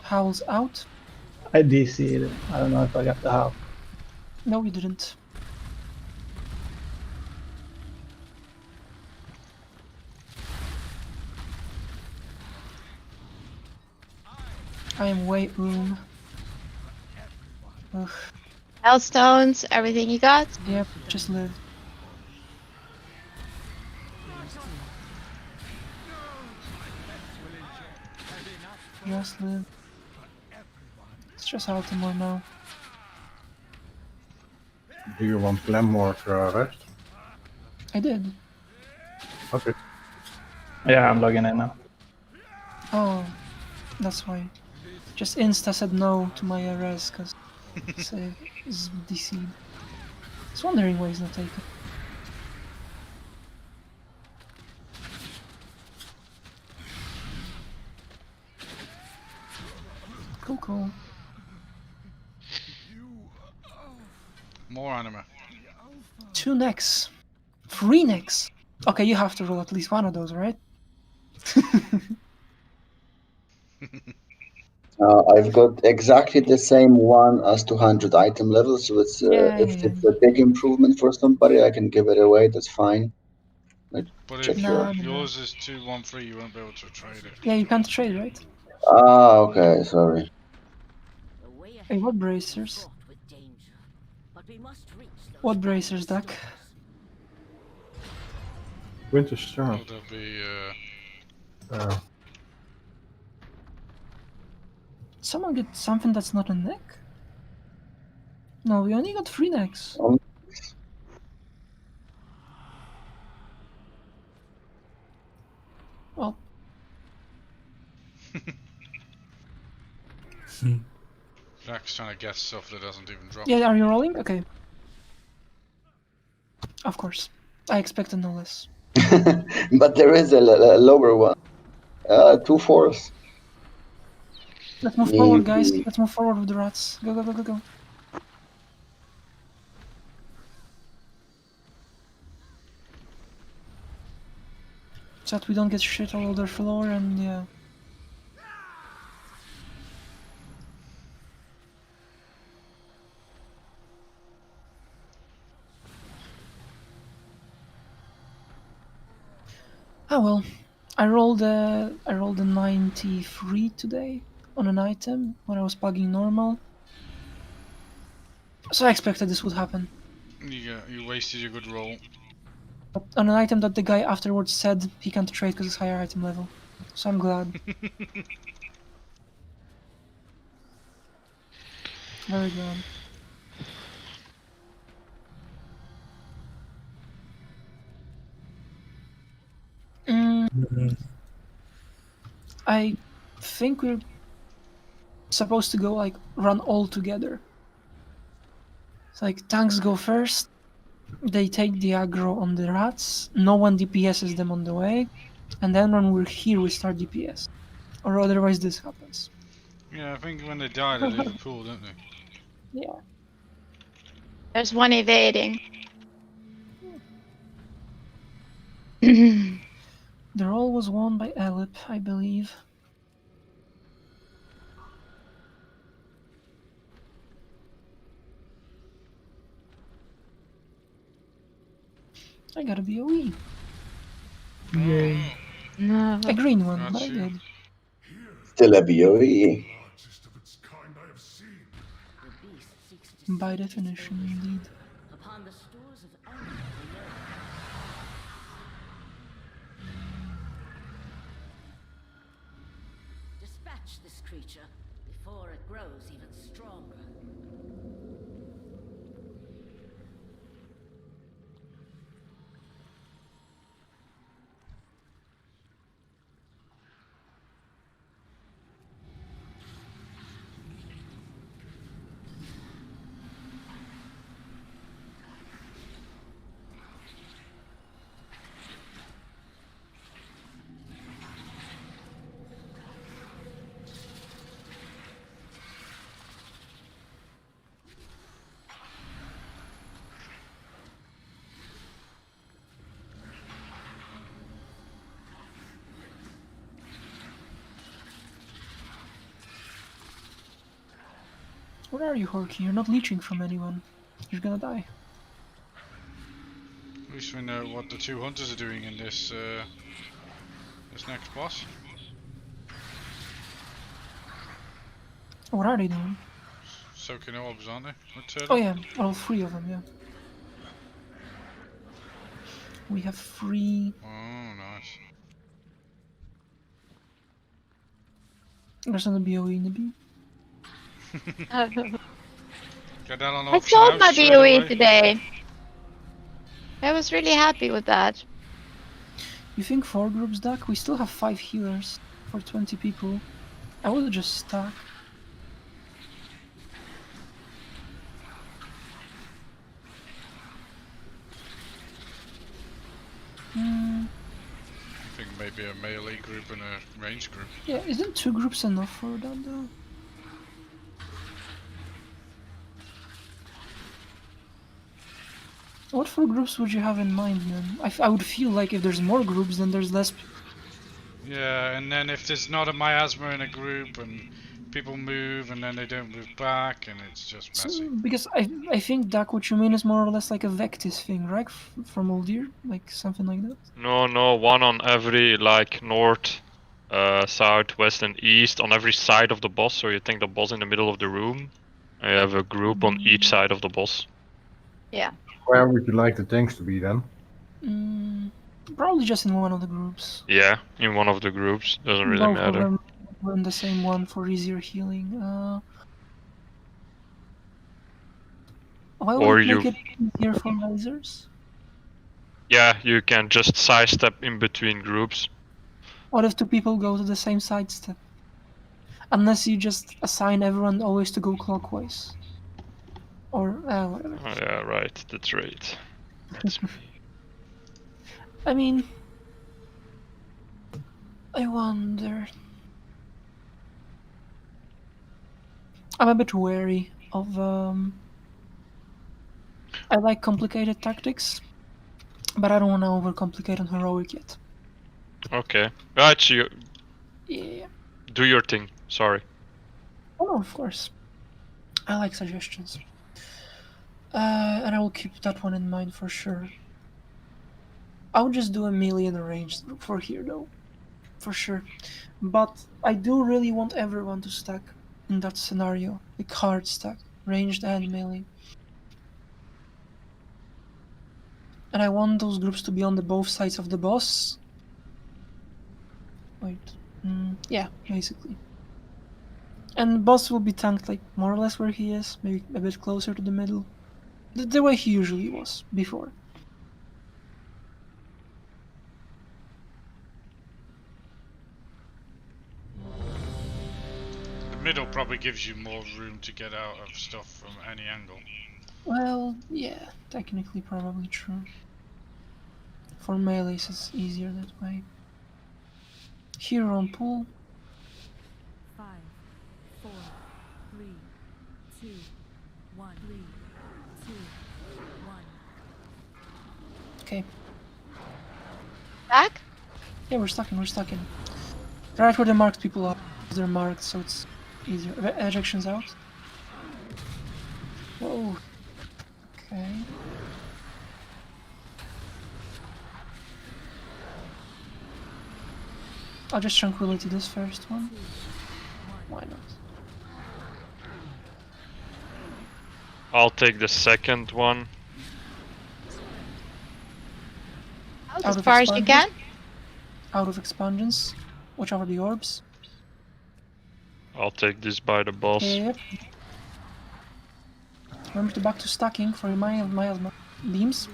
Howls out. I DC'd it. I don't know if I got the house. No, you didn't. I am way room. Ugh. Hellstones, everything you got? Yep, just live. Just live. It's just Altimore now. Do you want Glenmore rest? I did. Okay. Yeah, I'm logging in now. Oh, that's why. Just insta said no to my res because save is DC'd. I was wondering why he's not taken. Cool, cool. More anima. 2 necks. 3 necks. Okay, you have to roll at least one of those, right? I've got exactly the same one as 200 item level, so it's if it's a big improvement for somebody, I can give it away. That's fine. But check if here. yours is 213, you won't be able to trade it. Yeah, you can't trade, right? Ah, okay, sorry. Hey, what bracers? What bracers, Duck? Winter Storm. Oh, there'll be Someone get something that's not a neck? No, we only got 3 necks. Well. Jack's trying to guess stuff that doesn't even drop. Yeah, are you rolling? Okay. Of course. I expected no less. But there is a lower one. 2 4s. Let's move forward, guys. Let's move forward with the rats. Go, go, go, go, go. So that we don't get shit all over the floor and yeah. Oh well, I rolled a 93 today on an item when I was plugging normal. So I expected this would happen. You wasted your good roll. But on an item that the guy afterwards said he can't trade because it's higher item level. So I'm glad. Very glad. I think we're supposed to go like run all together. It's like tanks go first, they take the aggro on the rats, no one DPSs them on the way, and then when we're here we start DPS. Or otherwise this happens. Yeah, I think when they die they leave a pool, don't they? Yeah. There's one evading. The roll was won by Alip, I believe. I got a BOE. Yay. No. A green one, That's but I you. did. Still a BOE. Largest of its kind I have seen. The beast seeks to By seize its definition, ownership indeed. upon the stores of honor below. Dispatch this creature before it grows even stronger. Where are you, Horky? You're not leeching from anyone. You're gonna die. At least we know what the two hunters are doing in this this next boss. What are they doing? Soaking orbs, aren't they? With turtle? Oh yeah, all three of them, yeah. We have 3. Oh, nice. There's another BOE in the B. Get that on I auction sold house my straight BOE away. today. I was really happy with that. You think 4 groups, Duck? We still have 5 healers for 20 people. I would just stack. I think maybe a melee group and a range group. Yeah, isn't 2 groups enough for that though? What 4 groups would you have in mind, man? I would feel like if there's more groups, then there's less. Yeah, and then if there's not a miasma in a group and people move and then they don't move back and it's just messy. Because I think, Duck, what you mean is more or less like a Vectis thing, right? From Uldir? Like something like that? No, one on every, like, north, south, west and east, on every side of the boss, so you think the boss in the middle of the room, and you have a group on each side of the boss. Yeah. Where would you like the tanks to be then? Probably just in one of the groups. Yeah, in one of the groups, doesn't really Both of matter. them were in the same one for easier healing. Why would Or it make you- it easier for lasers? Yeah, you can just sidestep in between groups. What if 2 people go to the same side step? Unless you just assign everyone always to go clockwise. Or, whatever. Oh yeah, right, that's right. I mean... I wonder... I'm a bit wary of, I like complicated tactics, but I don't want to overcomplicate on heroic yet. Okay. Right, you Yeah. do your thing, sorry. Oh no, of course. I like suggestions. And I will keep that one in mind for sure. I'll just do a melee and a ranged group for here though. For sure. But I do really want everyone to stack in that scenario. Like hard stack. Ranged and melee. And I want those groups to be on the both sides of the boss. Wait. Yeah, basically. And boss will be tanked like more or less where he is. Maybe a bit closer to the middle. The way he usually was before. The middle probably gives you more room to get out of stuff from any angle. Well, yeah, technically probably true. For melees it's easier that way. Here on pool. 5, 4, 3, 2, 1. 3, 2, 1. Okay. Back? Yeah, we're stuck in. Right where the marked people are. They're marked, so it's easier. Ejections out. Whoa. Okay. I'll just tranquility this first one. Why not? I'll take the second one. As far as you can. Out of expansions. Watch out for the orbs. I'll take this by the boss. Yep. Remember to back to stacking for your miasma beams.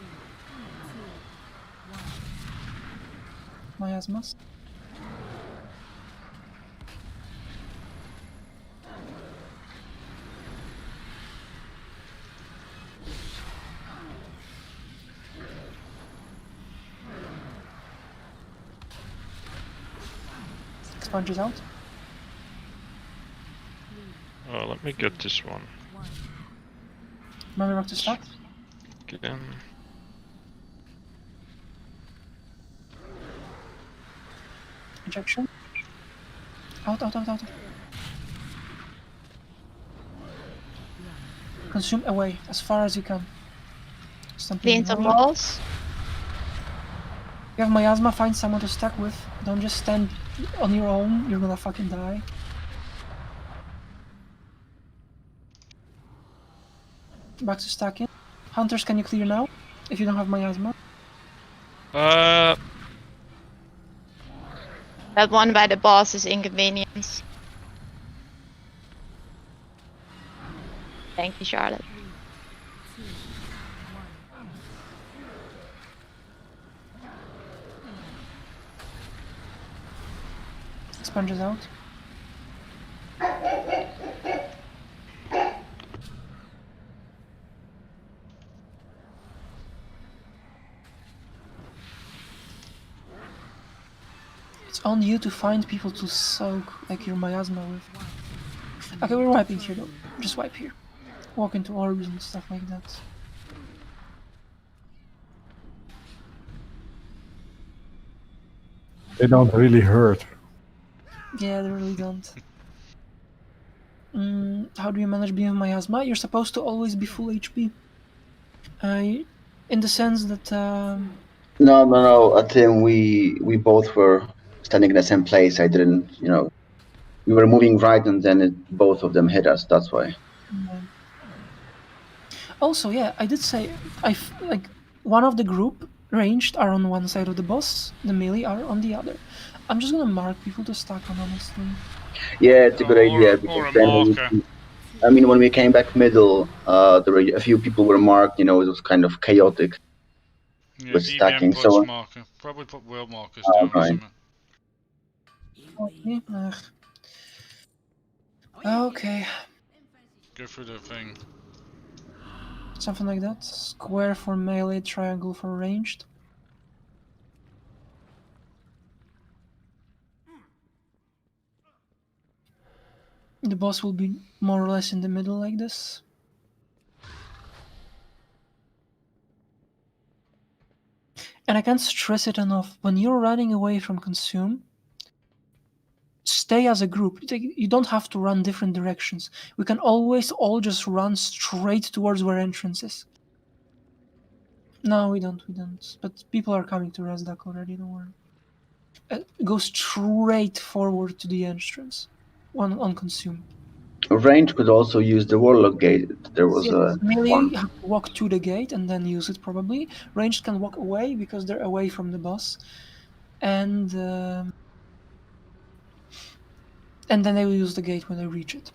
Miasmas. Expansions out. Let me get this one. Remember back to stack. Again. Injection. Out. Consume away as far as you can. Clean some walls. You have miasma, find someone to stack with. Don't just stand on your own, you're gonna fucking die. Back to stacking. Hunters, can you clear now? If you don't have miasma. That one by the boss is inconvenience. Thank you, Charlotte. Sponges out. It's on you to find people to soak like your miasma with. Okay, we're wiping here though. Just wipe here. Walk into orbs and stuff like that. They don't really hurt. Yeah, they really don't. How do you manage being miasma? You're supposed to always be full HP. In the sense that. No. At him, we both were standing in the same place. I didn't, we were moving right, and then both of them hit us. That's why. Also, yeah, I did say like one of the group ranged are on one side of the boss, the melee are on the other. I'm just gonna mark people to stack on, honestly. Yeah, it's a good idea. Or a marker. I mean, when we came back middle, there were a few people were marked. It was kind of chaotic. Yeah, with DVM stacking. puts So marker. Probably put world markers down or something. Okay. Go through the thing. Something like that. Square for melee, triangle for ranged. The boss will be more or less in the middle like this. And I can't stress it enough, when you're running away from consume, stay as a group. You don't have to run different directions. We can always all just run straight towards where entrance is. No, we don't. But people are coming to Razdak already, don't worry. Go straight forward to the entrance. One on consume. Range could also use the warlock gate. There was a melee one. have to walk to the gate and then use it probably. Ranged can walk away because they're away from the boss, and then they will use the gate when they reach it.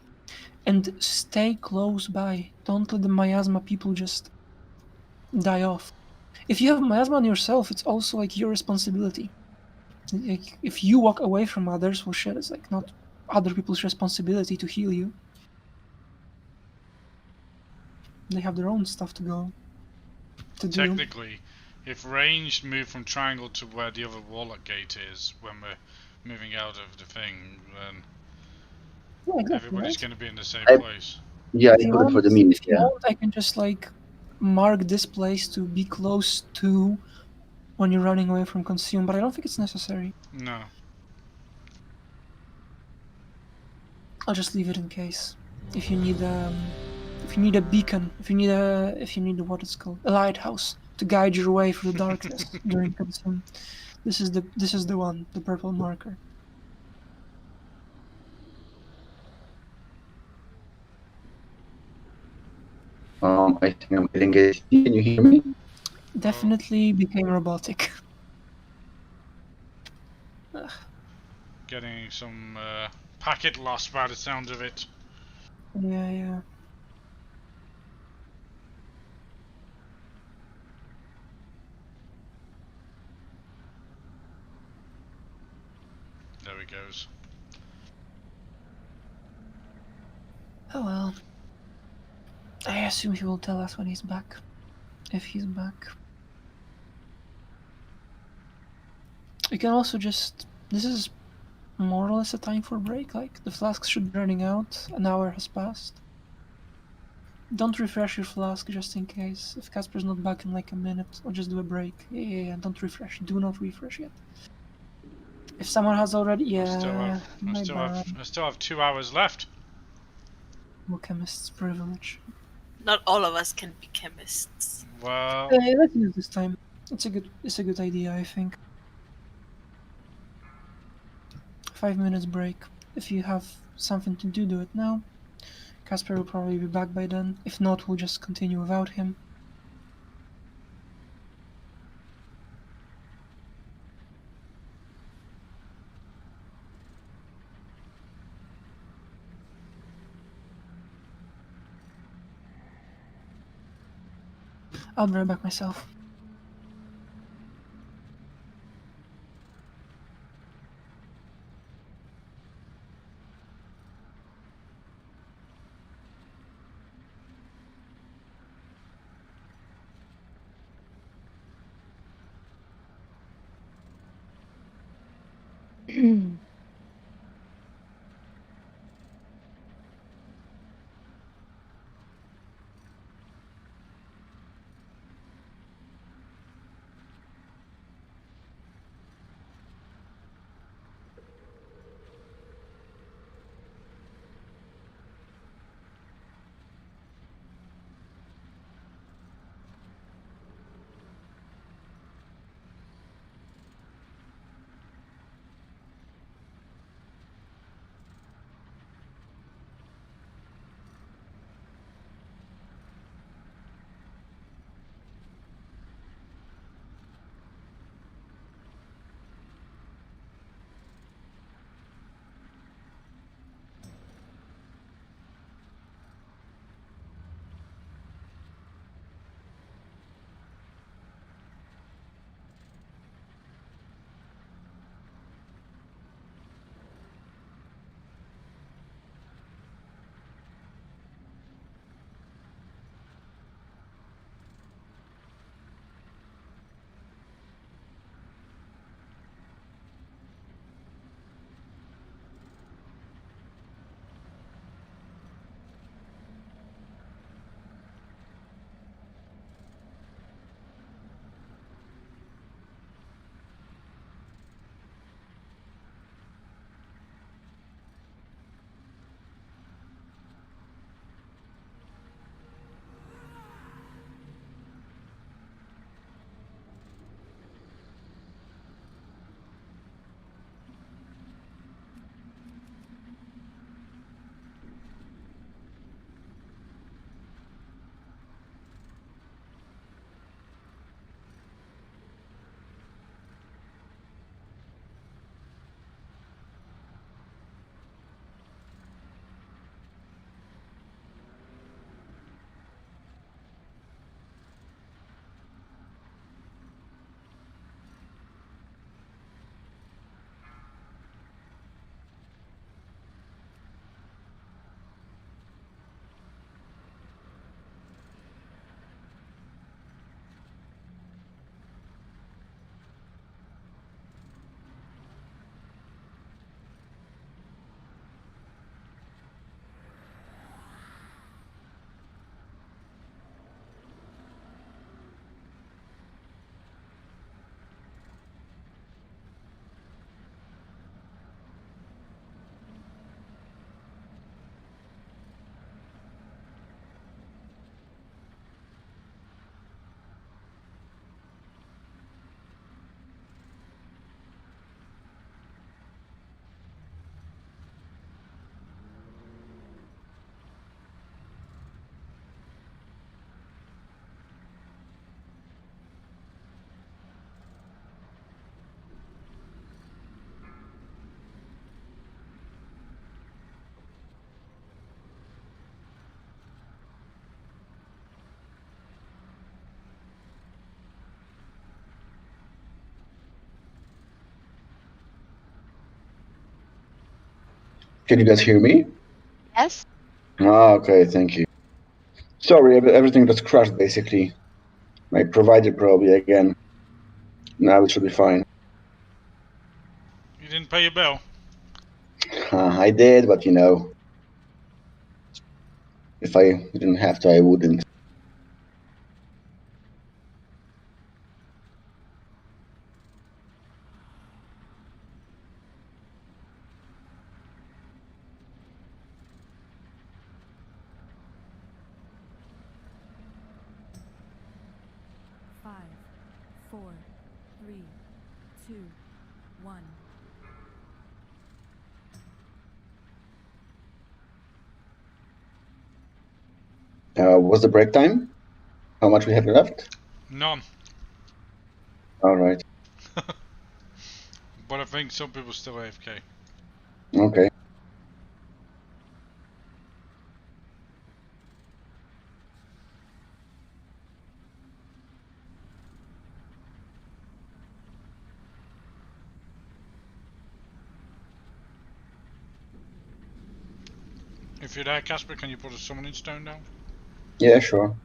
And stay close by. Don't let the miasma people just die off. If you have miasma on yourself, it's also like your responsibility. Like, if you walk away from others, well shit, it's like not other people's responsibility to heal you. They have their own stuff to do. Technically, if ranged move from triangle to where the other warlock gate is when we're moving out of the thing, then everybody's going to be in the same place. Yeah, I put it for the memes. If you want, I can just like mark this place to be close to when you're running away from consume, but I don't think it's necessary. No. I'll just leave it in case. If you need a beacon, if you need what it's called, a lighthouse to guide your way through the darkness during consume, this is the one, the purple marker. I think I'm getting it. Can you hear me? Definitely became robotic. Ugh. Getting some packet loss by the sounds of it. Yeah. There he goes. Oh well. I assume he will tell us when he's back. If he's back. We can also just... This is more or less a time for a break, like, the flasks should be running out, an hour has passed. Don't refresh your flask just in case. If Casper's not back in like a minute, or just do a break. Yeah, don't refresh. Do not refresh yet. If someone has already... Yeah, I still have 2 hours left. Chemist's privilege. Not all of us can be chemists. Well, Hey, let's use this time. It's a good idea, I think. 5 minutes break. If you have something to do, do it now. Casper will probably be back by then. If not, we'll just continue without him. I'll be right back myself. Can you guys hear me? Yes. Ah, okay, thank you. Sorry, everything just crashed basically. My provider probably again. Now it should be fine. You didn't pay your bill? I did, but you know, if I didn't have to, I wouldn't. Five, four, three, two, one. What's the break time? How much we have left? None. All right. But I think some people still AFK. Okay. If you're there, Casper, can you put a summoning stone down? Yeah, sure.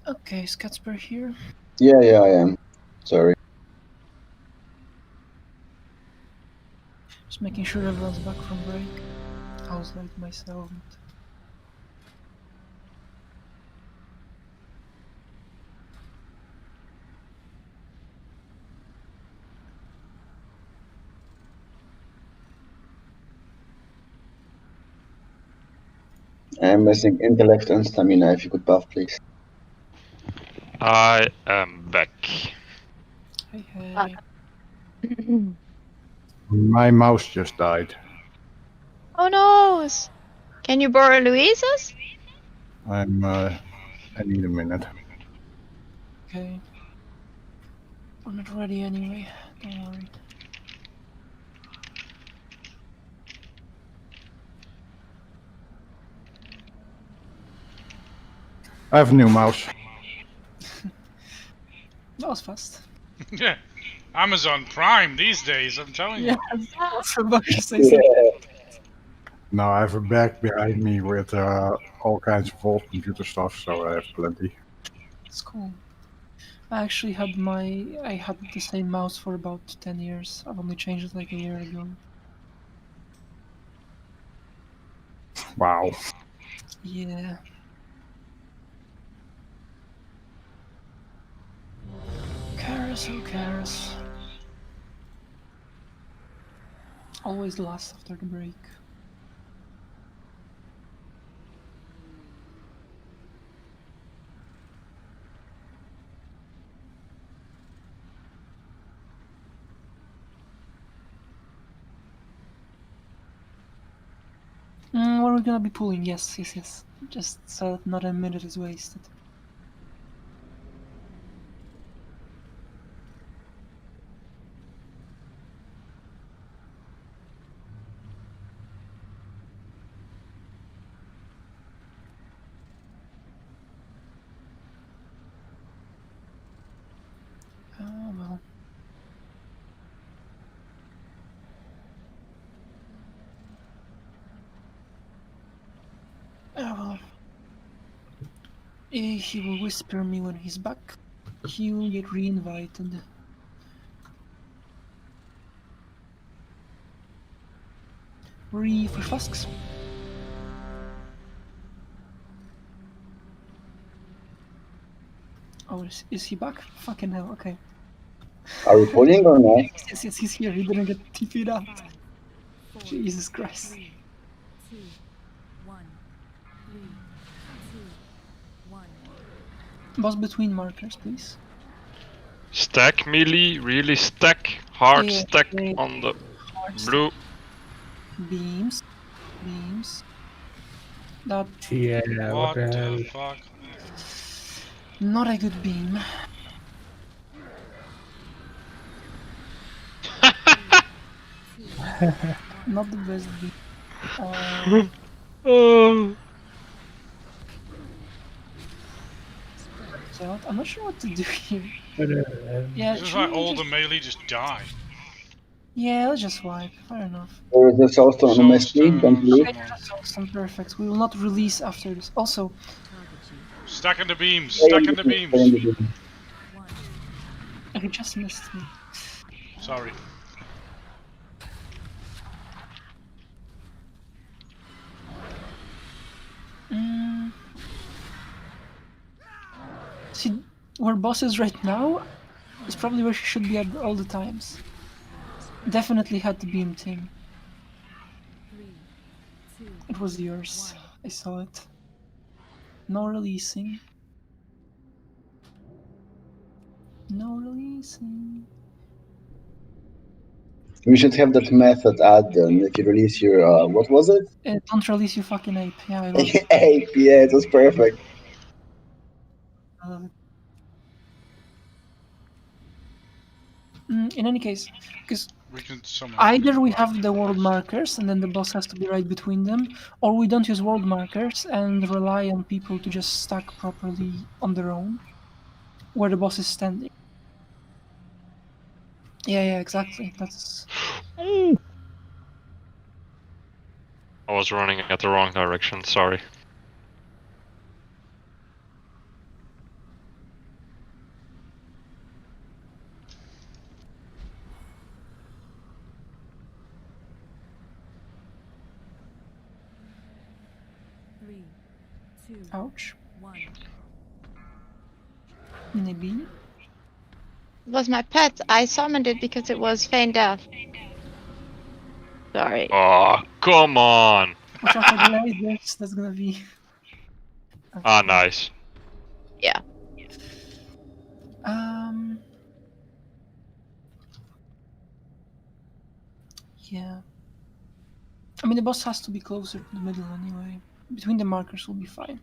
Okay, is Catsper here? Yeah, I am. Sorry. Just making sure everyone's back from break. I was late myself. I'm missing intellect and stamina. If you could buff, please. I am back. Hey. My mouse just died. Oh no! Can you borrow Louisa's? I need a minute. Okay. I'm not ready anyway, don't worry. I have a new mouse. That was fast. Yeah. Amazon Prime these days, I'm telling you. Yeah, I was about to say something. Now I have a bag behind me with all kinds of old computer stuff, so I have plenty. It's cool. I actually had the same mouse for about 10 years. I've only changed it like a year ago. Wow. Yeah. Karis, oh Karis. Always last after the break. What are we gonna be pulling? Yes. Just so that not a minute is wasted. Oh well. Oh well. He will whisper me when he's back. He will get re-invited. Refresh flasks. Oh, is he back? Fucking hell, okay. Are we pulling or not? Yes, he's here. He didn't get TP'd out. Jesus Christ. 3, 2, 1. 3, 2, 1. Boss between markers, please. Stack melee, really stack, hard Yeah, stack yeah. on the Hard blue. Beams. That Yeah, What the the hell? fuck? not a good beam. Not the best beam. Oh. I'm not sure what to do here. Yeah, It's just should like we all just... the melee just die. Yeah, let's just wipe. Fair enough. There is a soulstone on the Mistweaver, don't believe. Okay, that's awesome, perfect. We will not release after this. Also, Stacking the beams, Stay in stacking the the beam, stay in beams. the beam. he just missed me. Sorry. See, where boss is right now is probably where she should be at all the times. Definitely had to beam Tim. It was yours. I saw it. No releasing. No releasing. We should have that method add-on if you release your, what was it? Don't release you fucking ape. Yeah, I love it. Ape, yeah, it was perfect. I love it. In any case, because We can summon. either we have the world markers and then the boss has to be right between them, or we don't use world markers and rely on people to just stack properly on their own, where the boss is standing. Yeah, exactly. That's... I was running at the wrong direction, sorry. Ouch. Maybe. It was my pet. I summoned it because it was feign death. Sorry. Oh, come on! Watch out for the lasers. That's gonna be... Ah, nice. Yeah. Yeah. I mean, the boss has to be closer to the middle anyway. Between the markers will be fine.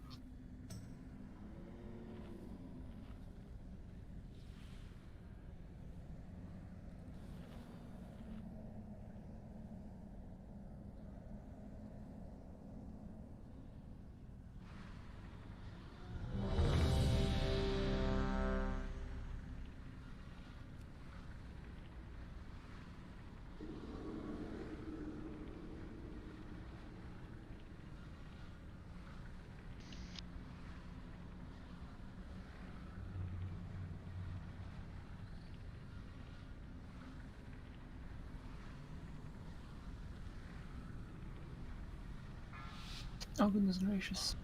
Oh goodness gracious.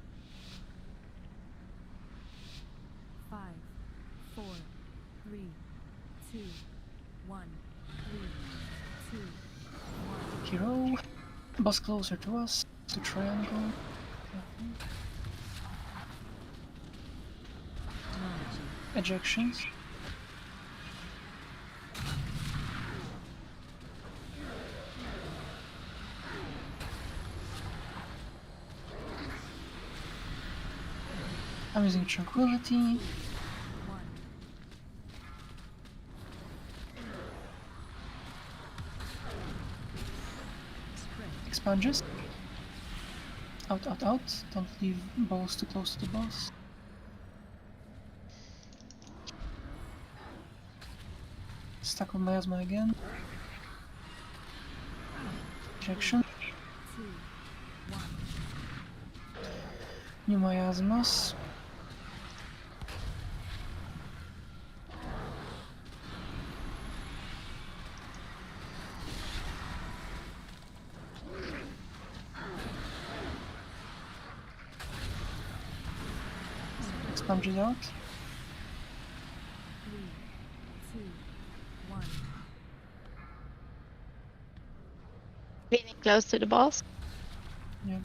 5, 4, 3, 2, 1, 3, 2, 1. Hero. Boss closer to us. To triangle. Ejections. I'm using tranquility. Expunges. Out. Don't leave balls too close to the boss. Stuck on miasma again. Ejection. New miasmas. Sponges out. 3, 2, 1. Leaning close to the boss. Yeah.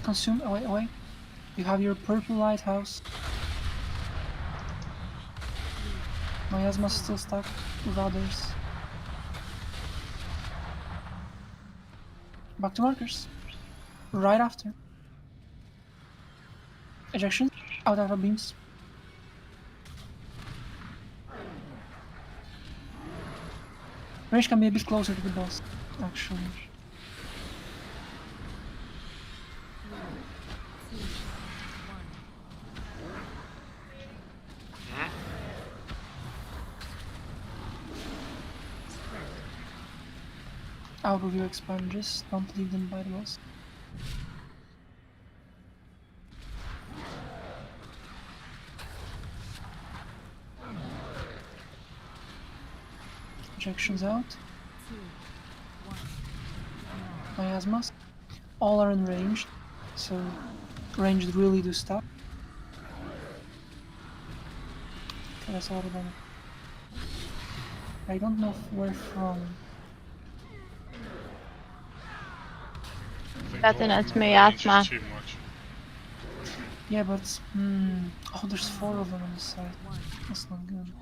Consume. Away, away. You have your purple lighthouse. Miasma's still stuck with others. Back to markers. Right after. Ejection. Out of beams. Range can be a bit closer to the boss, actually. Out of your expunges, don't leave them by the boss. Ejections out. Miasmas. All are enranged, so ranged really do stop. Okay, that's all of them. I don't know where from. That's an miasma. Too much. Yeah, but oh, there's 4 of them on the side. That's not good.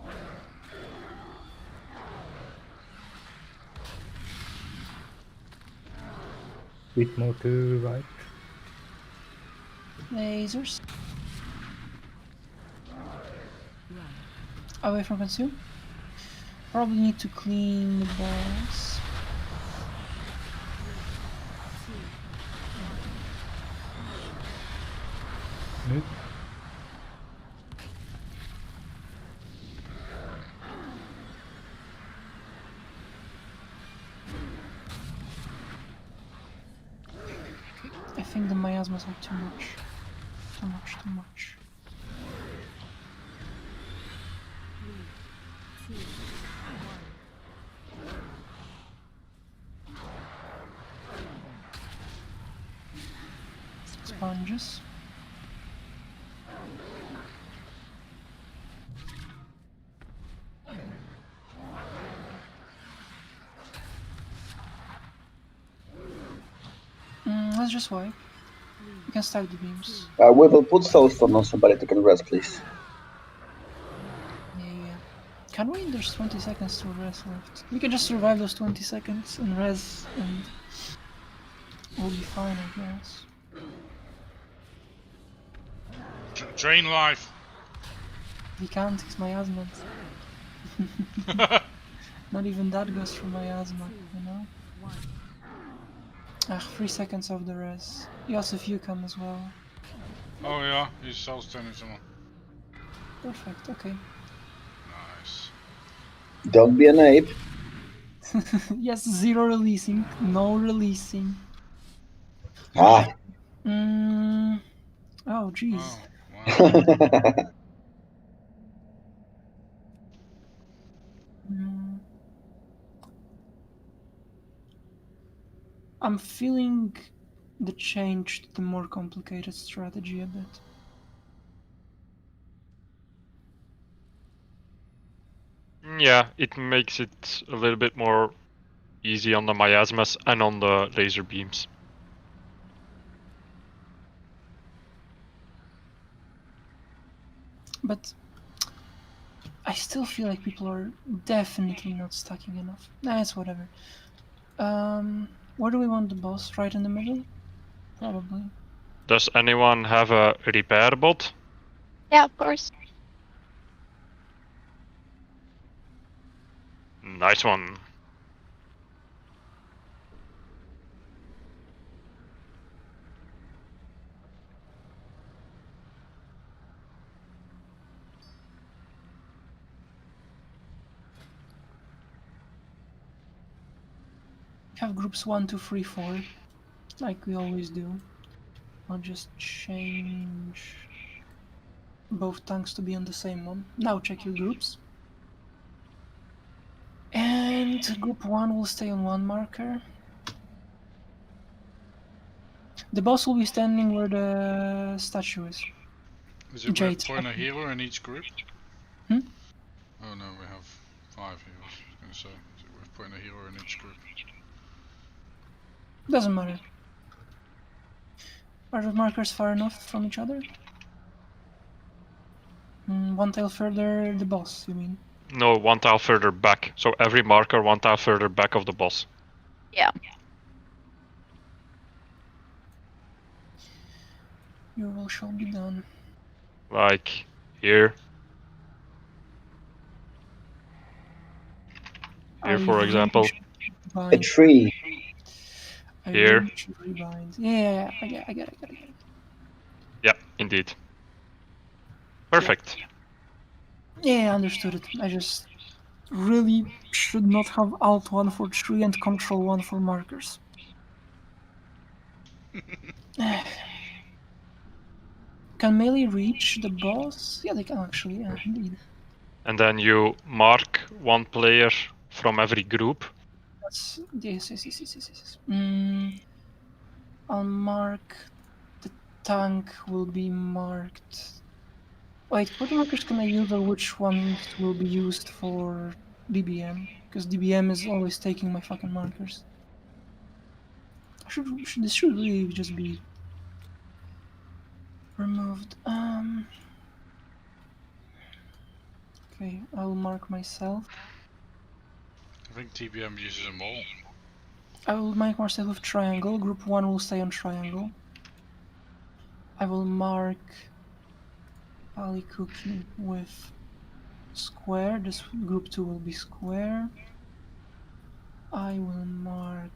Bit more to right. Lasers. Away from consume. Probably need to clean the balls. Nope. I think the miasmas are too much. Too much, too much. 3, 2, 1. Sponges. Let's just wipe. You can stack the beams. We will put Soulstone on somebody that can rest, please. Yeah. Can we? There's 20 seconds to rest left. We can just survive those 20 seconds and res, and we'll be fine, I guess. Drain life. We can't, it's miasma. Not even that goes for miasma, you know? 3 seconds of the res. Yosef, you come as well. Oh yeah, he's soul-stunning someone. Perfect, okay. Nice. Don't be an ape. Yes, 0 releasing, no releasing. Ah. Oh, jeez. Oh, wow. I'm feeling the change to the more complicated strategy a bit. Yeah, it makes it a little bit more easy on the miasmas and on the laser beams. But I still feel like people are definitely not stacking enough. Nah, it's whatever. Where do we want the boss? Right in the middle? Probably. Does anyone have a repair bot? Yeah, of course. Nice one. Have groups 1, 2, 3, 4, like we always do. I'll just change both tanks to be on the same one. Now check your groups. And group 1 will stay on 1 marker. The boss will be standing where the statue is. Is it Jade. worth putting a healer in each group? Hmm? Oh no, we have 5 healers. I was going to say, is it worth putting a healer in each group? Doesn't matter. Are the markers far enough from each other? 1 tile further, the boss, you mean? No, 1 tile further back. So every marker 1 tile further back of the boss. Yeah. Your will shall be done. Like here. Here, for example. A tree. Here. Really should rebind. Yeah, I get it. Yeah, indeed. Perfect. Yeah, I understood it. I just really should not have Alt 1 for tree and Control 1 for markers. Can melee reach the boss? Yeah, they can actually, yeah, indeed. And then you mark 1 player from every group. That's, yes. I'll mark the tank will be marked. Wait, what markers can I use or which ones will be used for DBM? Because DBM is always taking my fucking markers. This should really just be removed. Okay, I'll mark myself. I think TBM uses them all. I will mark myself with triangle. Group 1 will stay on triangle. I will mark Ali Cookie with square. This group 2 will be square. I will mark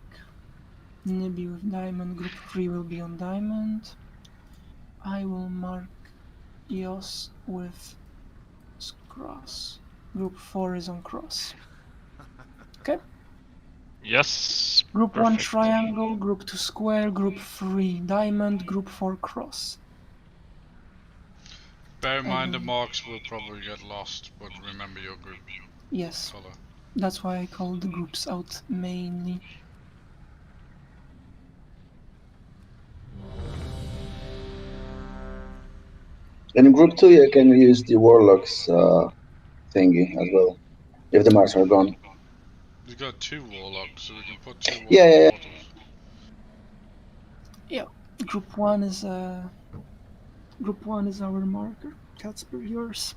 Nibby with diamond. Group 3 will be on diamond. I will mark Eos with cross. Group 4 is on cross. Okay. Yes. Group perfect. 1 triangle, group 2 square, group 3 diamond, group 4 cross. Bear in mind the marks will probably get lost, but remember your group. Yes. Color. That's why I call the groups out mainly. In group 2, you can use the Warlock's thingy as well, if the marks are gone. We've got 2 warlocks, so we can put 2 warlock Yeah. portals. Yeah, group 1 is our marker. Catsper, yours.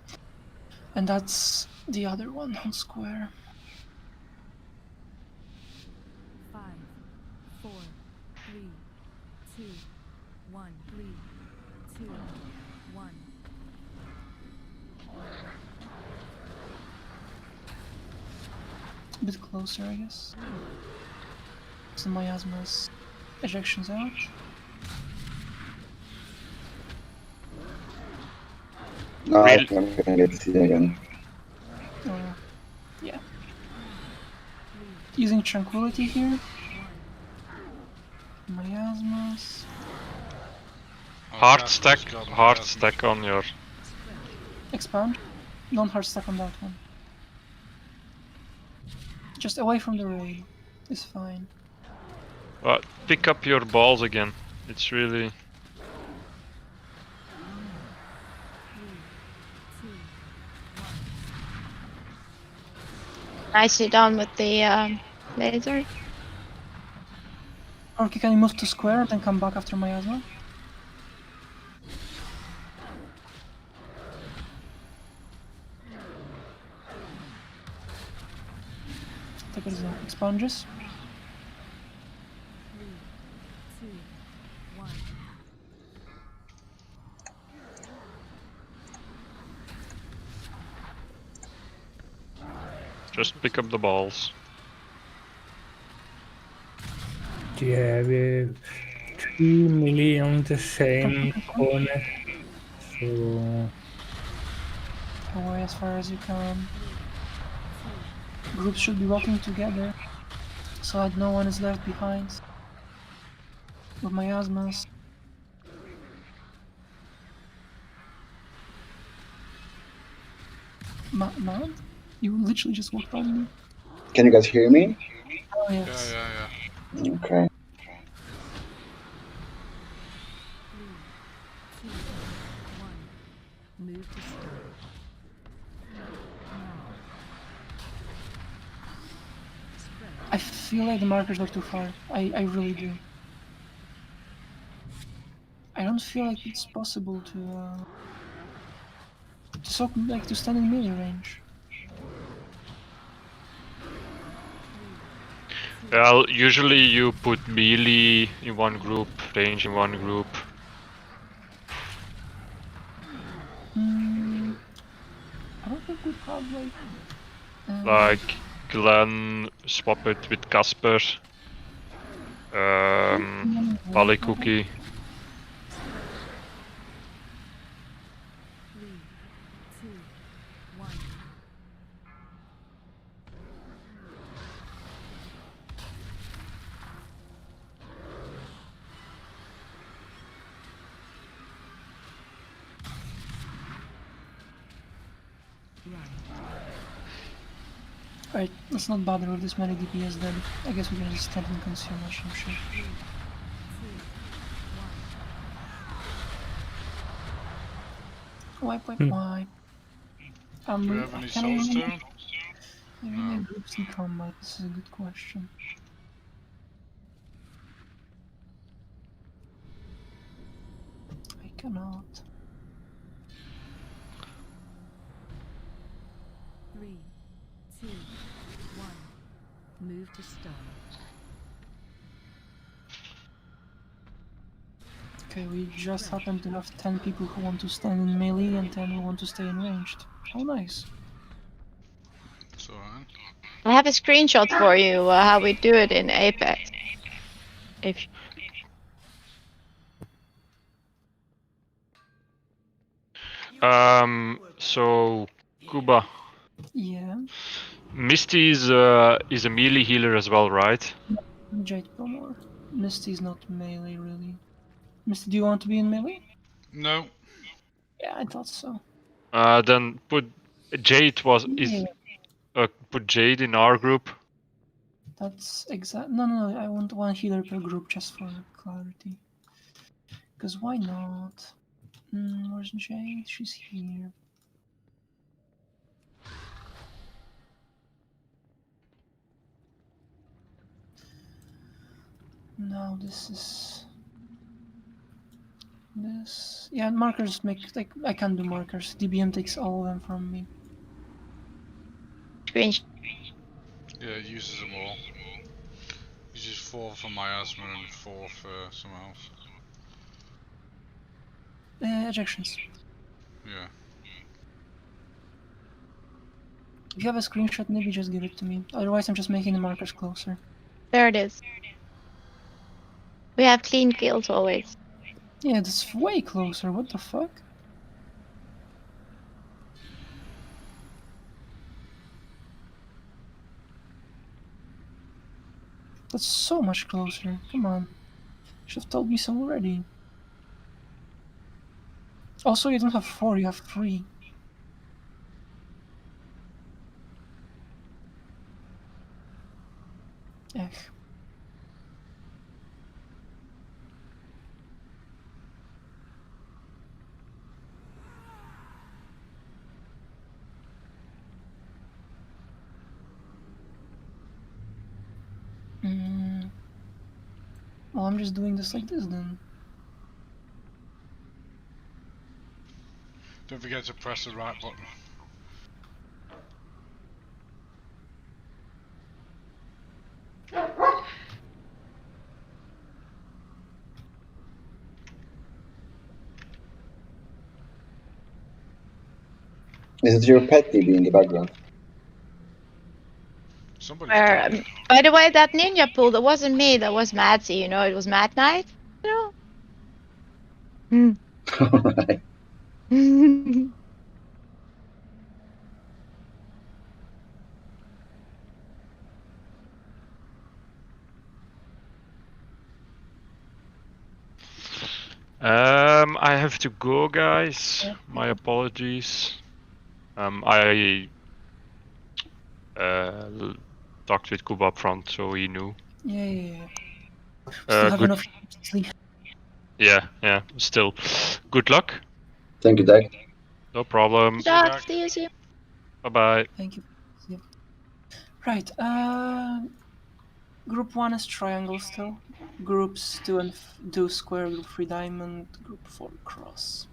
And that's the other one on square. 5, 4, 3, 2, 1. 3, 2, 1. A bit closer, I guess. So Miasma's ejection's out. No, I'm gonna get to see again. Yeah. Using Tranquility here. Miasmas. Hard stack on your... Expand. Don't hard stack on that one. Just away from the raid is fine. Pick up your balls again. It's really... Nicely done with the laser. Okay, can you move to square and then come back after Miasma? Take it as expunges. 3, 2, 1. Just pick up the balls. Yeah, we have 2 melee on the same corner, so... Away as far as you can. Groups should be walking together, so that no one is left behind. With Miasmas. Mount? You literally just walked on me. Can you guys hear me? Oh, yes. Yeah. Okay. 3, 2, 1. Move to start. I feel like the markers are too far. I really do. I don't feel like it's possible to stand in melee range. Well, usually you put melee in one group, range in one group. I don't think we have Like Glenn swap it with Casper. Pally Cookie. 3, 2, 1. Alright, let's not bother with this many DPS then. I guess we can just stand and consume mushroom shit. 3, 2, 1. Wipe. Do we have any souls to him? No. Groups in combat, this is a good question. I cannot. 3, 2, 1. Move to start. Okay, we just happen to have 10 people who want to stand in melee and 10 who want to stay in ranged. How nice. It's alright. I have a screenshot for you how we do it in Apex. If So Kuba. Yeah. Misty is a melee healer as well, right? Jade Promore. Misty's not melee really. Misty, do you want to be in melee? No. Yeah, I thought so. Then put Jade put Jade in our group. That's exact. No, I want one healer per group just for clarity. Because why not? Where's Jade? She's here. Now this is... This... Yeah, markers make... Like, I can't do markers. DBM takes all of them from me. Screen. Yeah, it uses them all. Uses 4 for miasma and 4 for someone else. Ejections. Yeah. If you have a screenshot, maybe just give it to me. Otherwise, I'm just making the markers closer. There it is. We have clean kills always. Yeah, that's way closer. What the fuck? That's so much closer. Come on. Should have told me so already. Also, you don't have 4, you have 3. Ech. Well, I'm just doing this like this then. Don't forget to press the right button. Is it your pet DB in the background? By the way, that ninja pool, that wasn't me, that was Madsy, you know, it was Mad Knight, you know? Alright. I have to go, guys. My apologies. I talked with Kuba up front, so he knew. Yeah. Still have Good. enough sleep. Yeah. Still, good luck. Thank you, Dak. No problem. Good luck. See you soon. Bye bye. Thank you. Yeah. Right. Group 1 is triangle still. Groups 2 and 2 square. Group 3 diamond. Group 4 cross.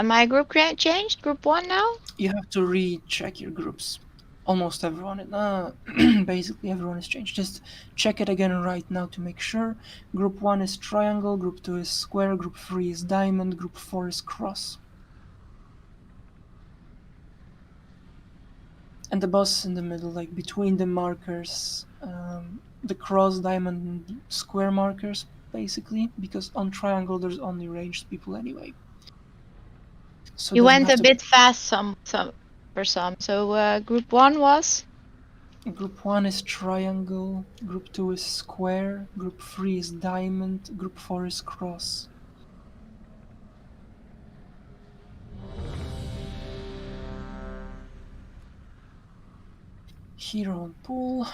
My group changed. Group 1 now. You have to recheck your groups. Almost everyone, basically everyone is changed. Just check it again right now to make sure. Group 1 is triangle, group 2 is square, group 3 is diamond, group 4 is cross. And the boss in the middle, like between the markers, the cross, diamond, and square markers, basically, because on triangle there's only ranged people anyway. So You went a bit fast for some. So group 1 was? Group 1 is triangle, group 2 is square, group 3 is diamond, group 4 is cross. Hero and pool.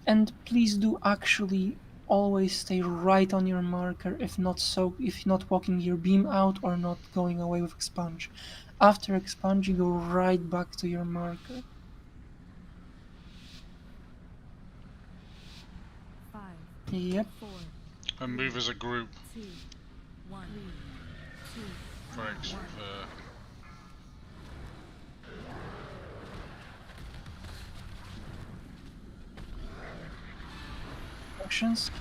And please do actually always stay right on your marker, if not walking your beam out or not going away with expunge. After expunge, you go right back to your marker. 5. Yep. 4. And move as a group. 2. 1. 2. Correct. Actions.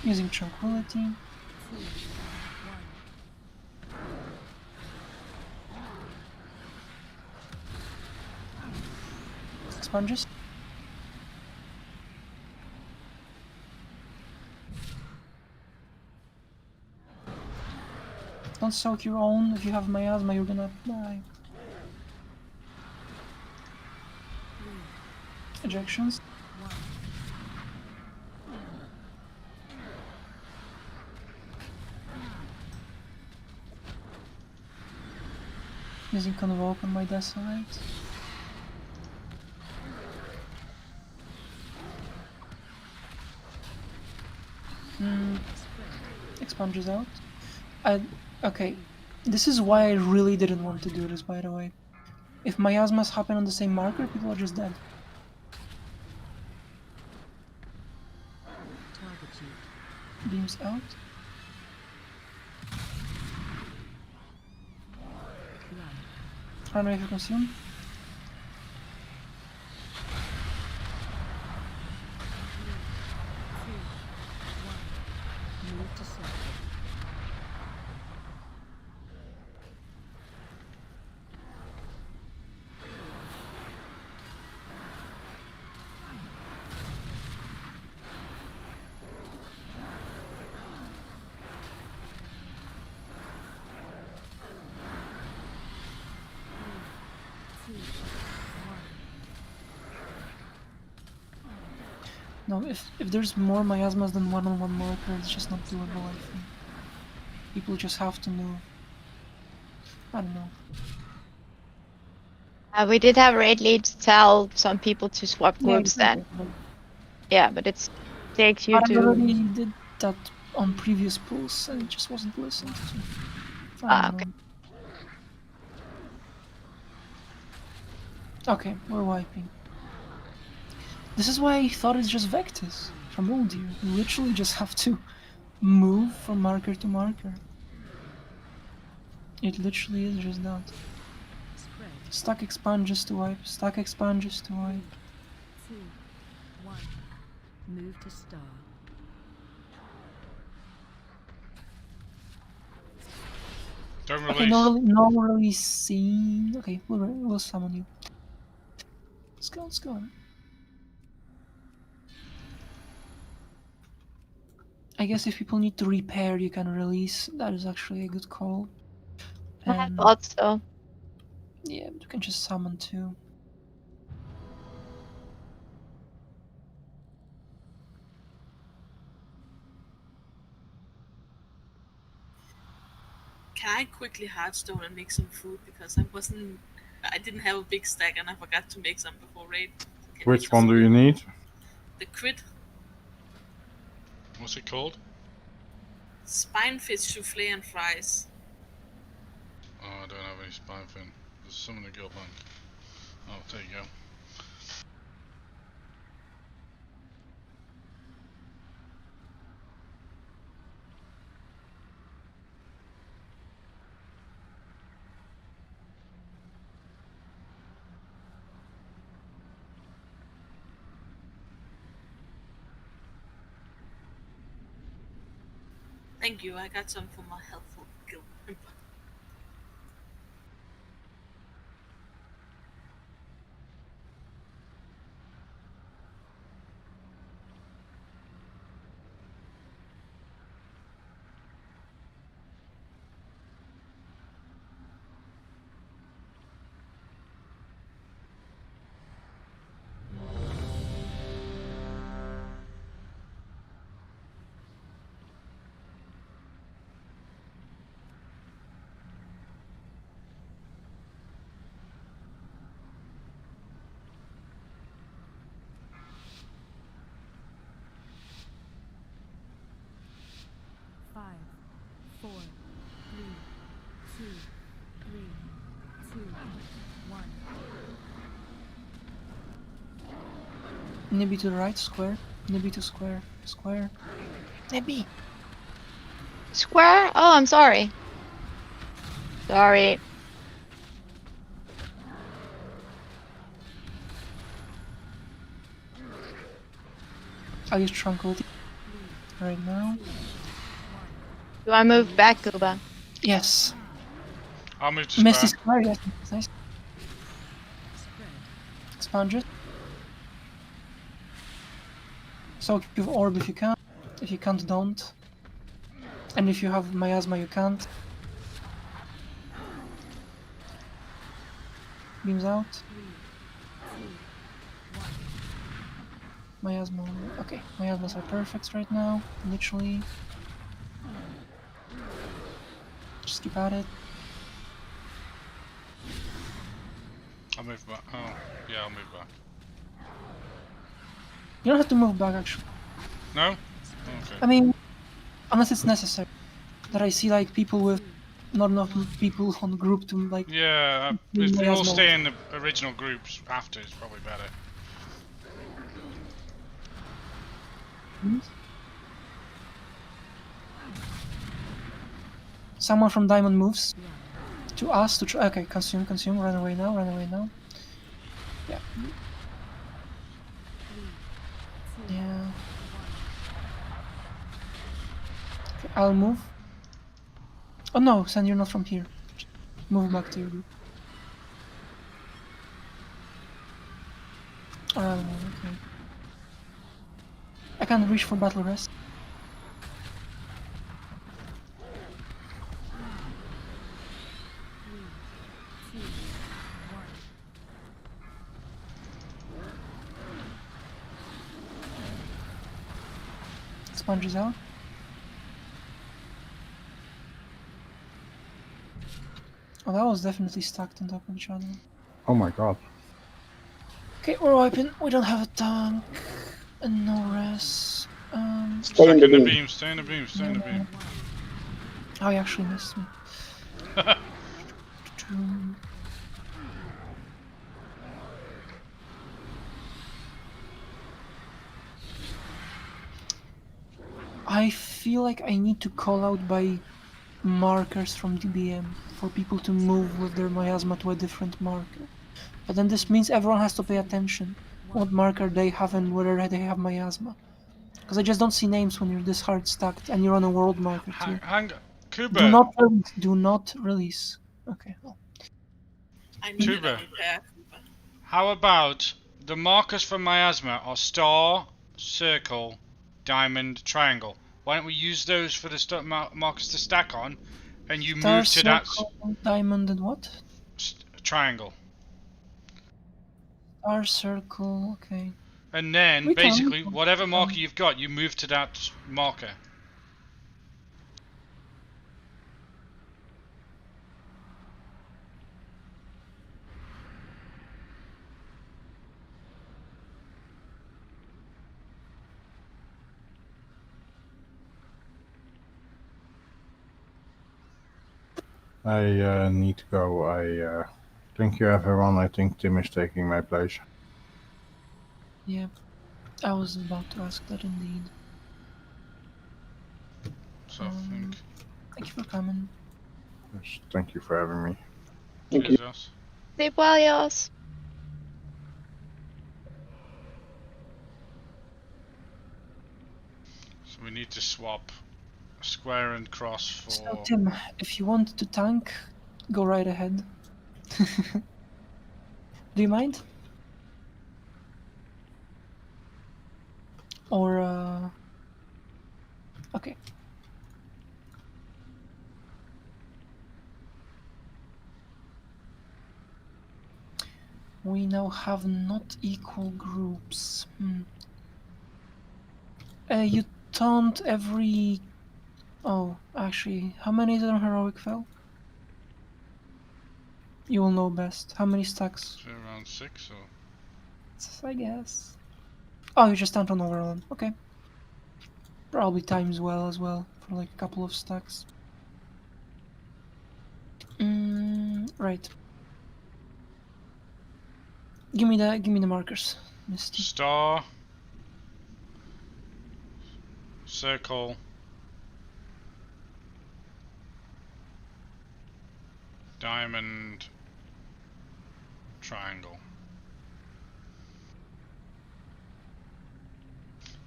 Using tranquility. 2. 1. Sponges. Don't soak your own. If you have miasma, you're gonna die. Ejections. 1. Using Convoke on my Desolate. Expunges out. Okay, this is why I really didn't want to do this, by the way. If miasmas happen on the same marker, people are just dead. Beams out. Run away for consume. Move to circle. No, if there's more miasmas than one-on-one marker, it's just not doable, I think. People just have to move. I don't know. We did have raid leads tell some people to swap groups then. Yeah, but it takes you But I to... already did that on previous pulls and it just wasn't listened to. Okay. Okay, we're wiping. This is why I thought it's just Vectis from Old Year. You literally just have to move from marker to marker. It literally is just that. Stack expunges to wipe, stack expunges to wipe. 2. 1. Move to star. Don't release. Okay, no releasing. Okay, we'll summon you. Let's go. I guess if people need to repair, you can release. That is actually a good call. I thought so. Yeah, but you can just summon too. Can I quickly hardstone and make some food because I didn't have a big stack and I forgot to make some before raid. Can Which one do you need? The crit What's it called? spine fish souffle and fries. Oh, I don't have any spine fin. There's some in the guild bank. Oh, there you go. Thank you. I got some for my helpful guild member. Five, 4, 3, 2, 3, 2, 1. Nibby to the right, square. Nibby to square, square. Nibby! Square? Oh, I'm sorry. Sorry. I'll use tranquility right now. Do I move back, Kuba? Yes. I'll move to Misty square. square, yes, nice. Sponge it. So give orb if you can. If you can't, don't. And if you have miasma, you can't. Beams out. Miasma. Okay, miasmas are perfect right now. Literally. Just keep at it. I'll move back. Oh, yeah, I'll move back. You don't have to move back actually. No? Okay. I mean, unless it's necessary. That I see like people with not enough people on group to like. Yeah, if we all stay in the original groups after, it's probably better. Someone from Diamond moves to us to try. Okay, consume, run away now. Yeah. Yeah. Okay, I'll move. Oh no, Sen, you're not from here. Move back to your group. Okay. I can't reach for battle rest. Sponges out. Oh, that was definitely stacked on top of each other. Oh my god. Okay, we're wiping. We don't have a tank. And no rest. Stay in the beam. Stay in the beam, stay in the beam. Oh, he actually missed me. I feel like I need to call out by markers from DBM for people to move with their miasma to a different marker. But then this means everyone has to pay attention what marker they have and whether they have miasma. Because I just don't see names when you're this hard stacked and you're on a world marker too. Hang on. Kuba! Do not release. Do not release. Okay. Well. I need Kuba. a repair, Kuba. How about the markers for miasma are star, circle, diamond, triangle? Why don't we use those for the markers to stack on, and you Star, move to that diamond and what? triangle. Star, circle, okay. And then basically whatever marker you've got, you move to that marker. I need to go. I thank you everyone. I think Tim is taking my place. Yeah, I was about to ask that indeed. So I think. Thank you for coming. Yes, thank you for having me. Thank you. Yes. Sleep well, yours. So we need to swap square and cross for. So Tim, if you want to tank, go right ahead. Do you mind? Or okay. We now have not equal groups. You taunt every... Oh, actually, how many is it on Heroic Fell? You will know best. How many stacks? Around 6 or. I guess. Oh, you just taunt on Overland. Okay. Probably times well as well for like a couple of stacks. Right. Give me the markers, Misty. Star. Circle. Diamond. Triangle.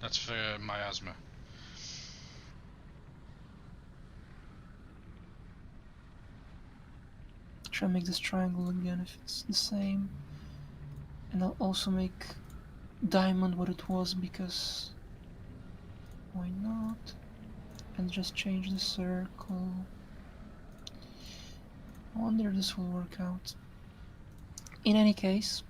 That's for miasma. Try and make this triangle again if it's the same. And I'll also make diamond what it was because why not? And just change the circle. I wonder if this will work out. In any case,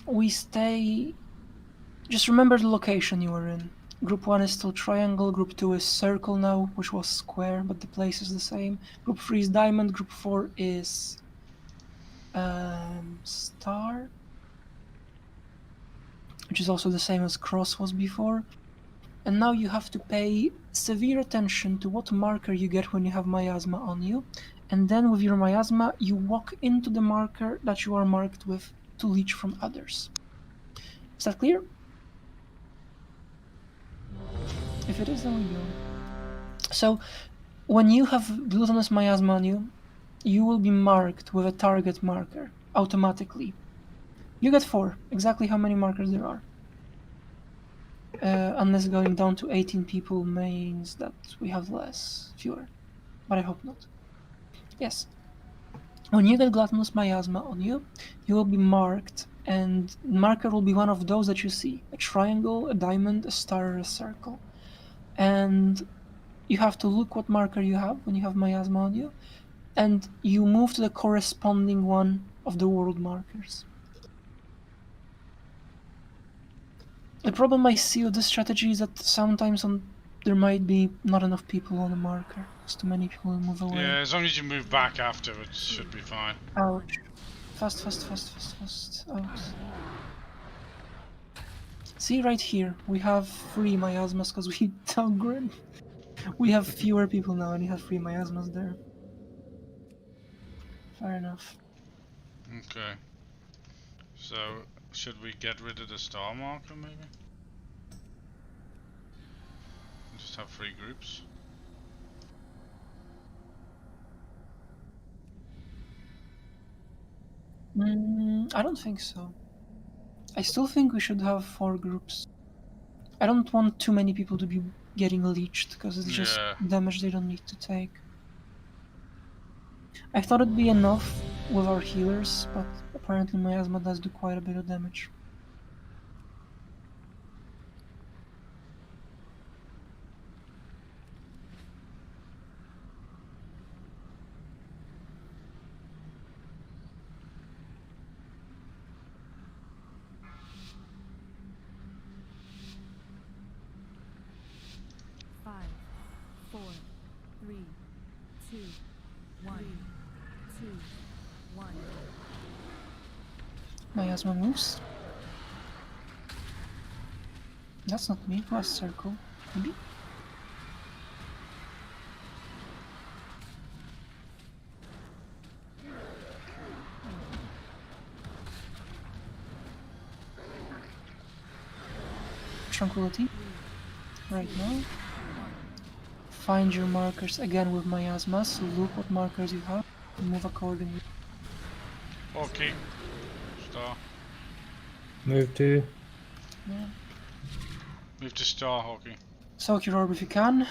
we stay. Just remember the location you were in. Group 1 is still triangle, Group 2 is circle now, which was square, but the place is the same. Group 3 is diamond, Group 4 is star, which is also the same as cross was before. And now you have to pay severe attention to what marker you get when you have miasma on you, and then with your miasma you walk into the marker that you are marked with to leech from others. Is that clear? If it is, then we go. So, when you have glutinous miasma on you, you will be marked with a target marker, automatically. You get 4, exactly how many markers there are. Unless going down to 18 people means that we have fewer. But I hope not. Yes. When you get glutinous miasma on you, you will be marked, and the marker will be one of those that you see. A triangle, a diamond, a star, or a circle. And you have to look what marker you have when you have miasma on you, and you move to the corresponding one of the world markers. The problem I see with this strategy is that sometimes there might be not enough people on the marker, because too many people will move away. Yeah, as long as you move back afterwards, should be fine. Ouch. Fast. Out. See right here, we have 3 miasmas because we downgraded. We have fewer people now and you have 3 miasmas there. Fair enough. Okay. So, should we get rid of the star marker maybe? Just have 3 groups. I don't think so. I still think we should have 4 groups. I don't want too many people to be getting leeched, because it's just damage they don't need to take. I thought it'd be enough with our healers, but apparently miasma does do quite a bit of damage. Miasma moves. That's not me. Who has circle? Maybe? Tranquility. Right now. Find your markers again with miasmas, so look what markers you have and move accordingly. Okay. Star. Move to. Yeah. Move to star, Hockey. Soak your orb if you can.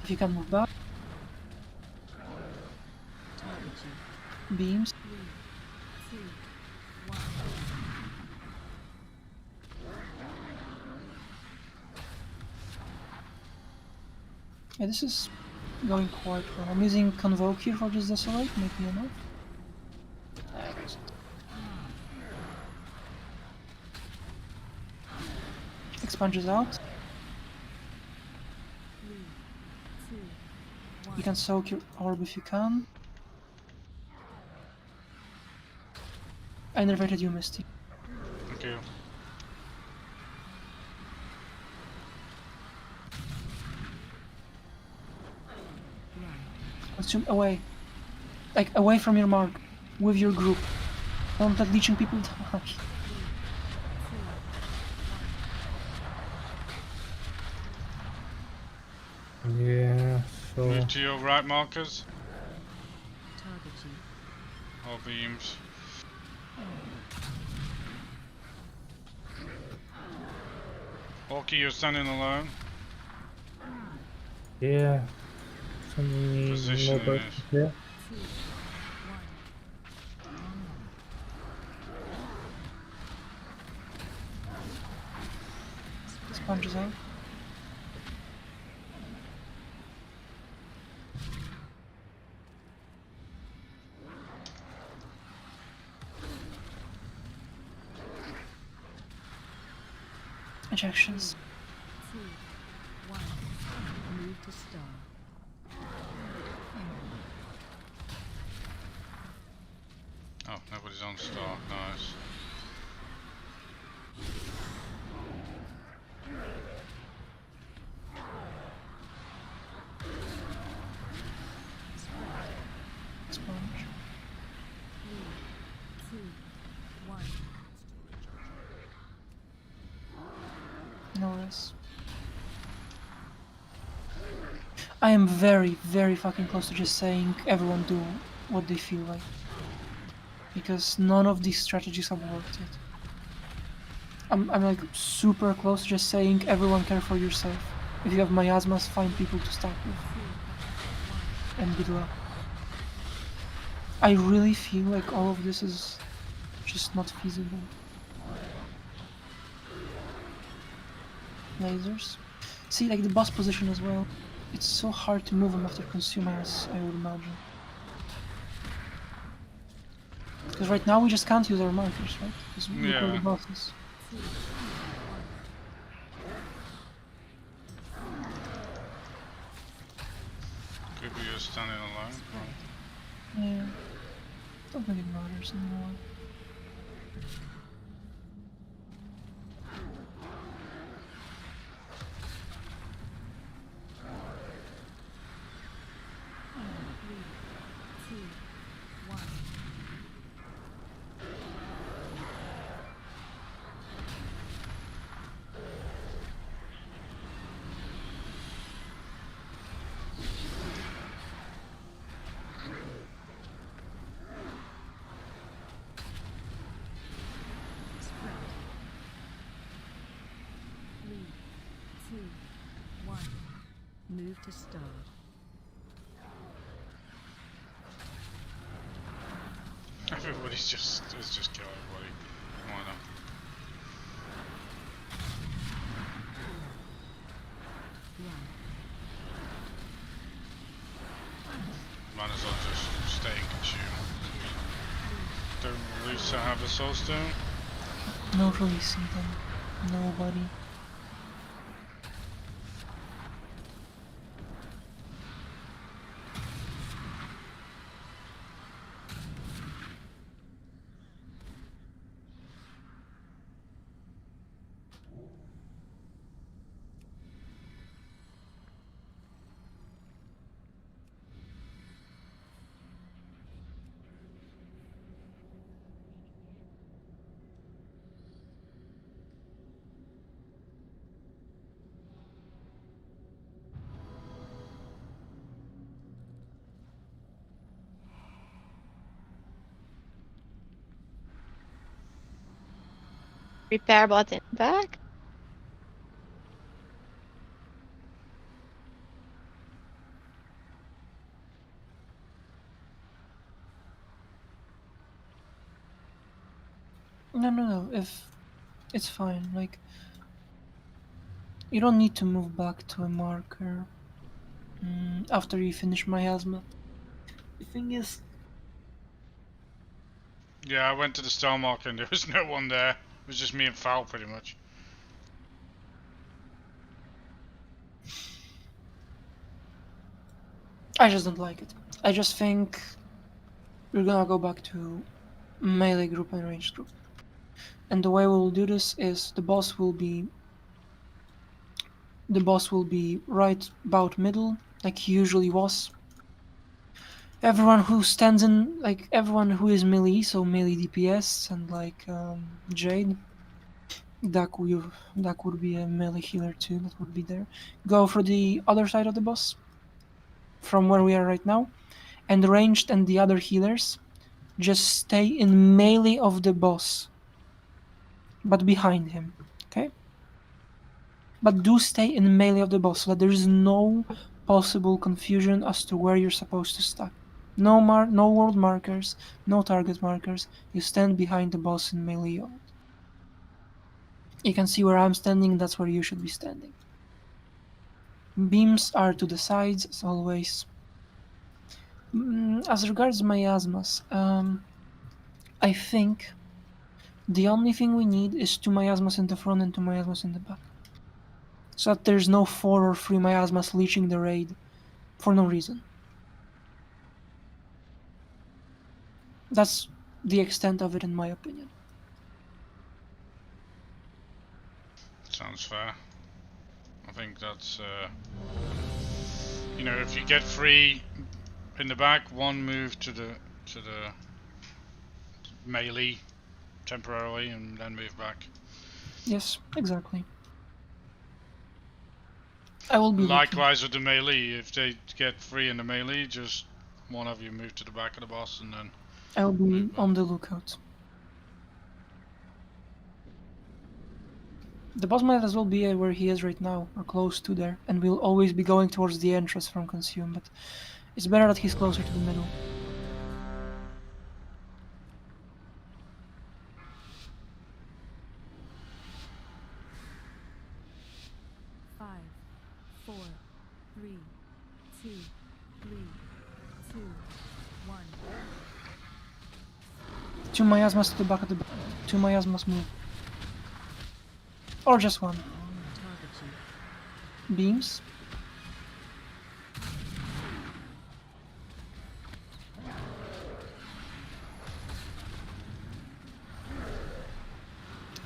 If you can move back. Beams. Yeah, this is going quite well. I'm using Convoke here for this Desolate, making enough. Expunges out. You can soak your orb if you can. I innervated you, Misty. Thank you. Consume away. Like, away from your mark. With your group. Don't let leeching people die. Yeah, so. Move to your right markers. Or beams. Orky, you're standing alone. Yeah. Some Position more it is. yeah. Sponges out. Ejections. 2, 1. Move to star. Oh, nobody's on star. Nice. Sponge. 3, 2, 1. No rest. I am very, very fucking close to just saying everyone do what they feel like. Because none of these strategies have worked yet. I'm like super close to just saying everyone care for yourself. If you have miasmas, find people to stack with. And good luck. I really feel like all of this is just not feasible. Lasers. See, like the boss position as well. It's so hard to move them after consumers, I would imagine. Because right now we just can't use our markers, right? Because we kill the bosses. Could be you standing alone. Yeah. Don't think it matters anymore. Move to start. Everybody's just, let's just kill everybody. Why not? Might as well just stay and consume. Don't release to have a soul stone. No releasing them. Nobody. repair bot in the back. No. If it's fine, like you don't need to move back to a marker after you finish miasma. The thing is, Yeah, I went to the star marker and there was no one there. It was just me and Foul pretty much. I just don't like it. I just think we're gonna go back to melee group and ranged group. And the way we'll do this is the boss will be right about middle, like he usually was. Everyone who stands in, like everyone who is melee, so melee DPS and like Jade, that would be a melee healer too, that would be there. Go for the other side of the boss, from where we are right now, and ranged and the other healers just stay in melee of the boss, but behind him, okay? But do stay in melee of the boss so that there is no possible confusion as to where you're supposed to stack. No world markers, no target markers. You stand behind the boss in melee of it. You can see where I'm standing, that's where you should be standing. Beams are to the sides, as always. As regards miasmas, I think the only thing we need is 2 miasmas in the front and 2 miasmas in the back. So that there's no 4 or 3 miasmas leeching the raid for no reason. That's the extent of it, in my opinion. Sounds fair. I think that's, you know, if you get 3 in the back, 1 move to the melee temporarily, and then move back. Yes, exactly. I will be likewise with the melee. If they get 3 in the melee, just one of you move to the back of the boss, and then I'll be on the lookout. The boss might as well be where he is right now, or close to there, and we'll always be going towards the entrance from Consume, but it's better that he's closer to the middle. Two miasmas to the back of the... 2 miasmas move. Or just 1. Beams.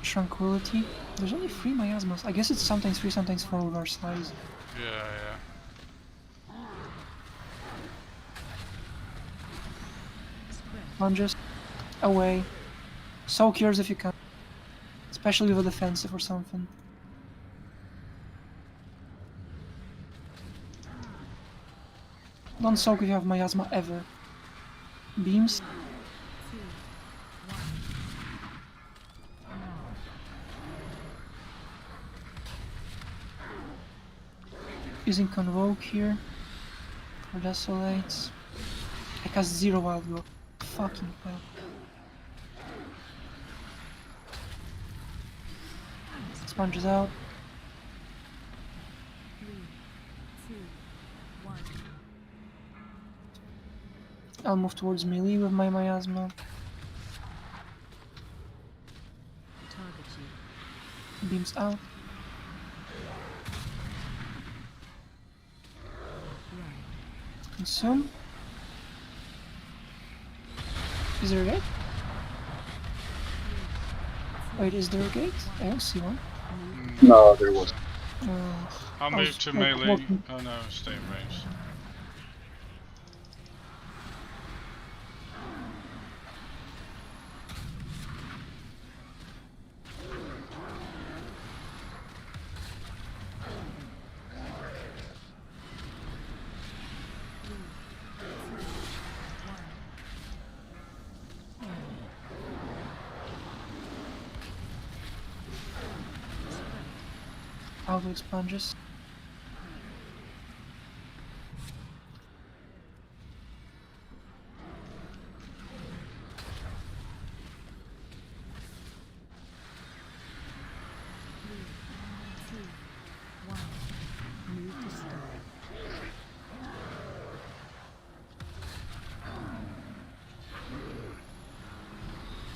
Tranquility. There's only 3 miasmas. I guess it's sometimes 3, sometimes 4 with our size. yeah. Lunges. Away. Soak yours if you can. Especially with a defensive or something. Don't soak if you have miasma ever. Beams. Using Convoke here for Desolates. I cast 0 Wild Growth. Fucking hell. Sponges out. 3, 2, 1. I'll move towards melee with my miasma. Target you. Beams out. Consume. Is there a gate? Wait, is there a gate? I don't see one. No, there wasn't. I'll move to melee. Oh no, stay in range. Auto sponges. Move to start.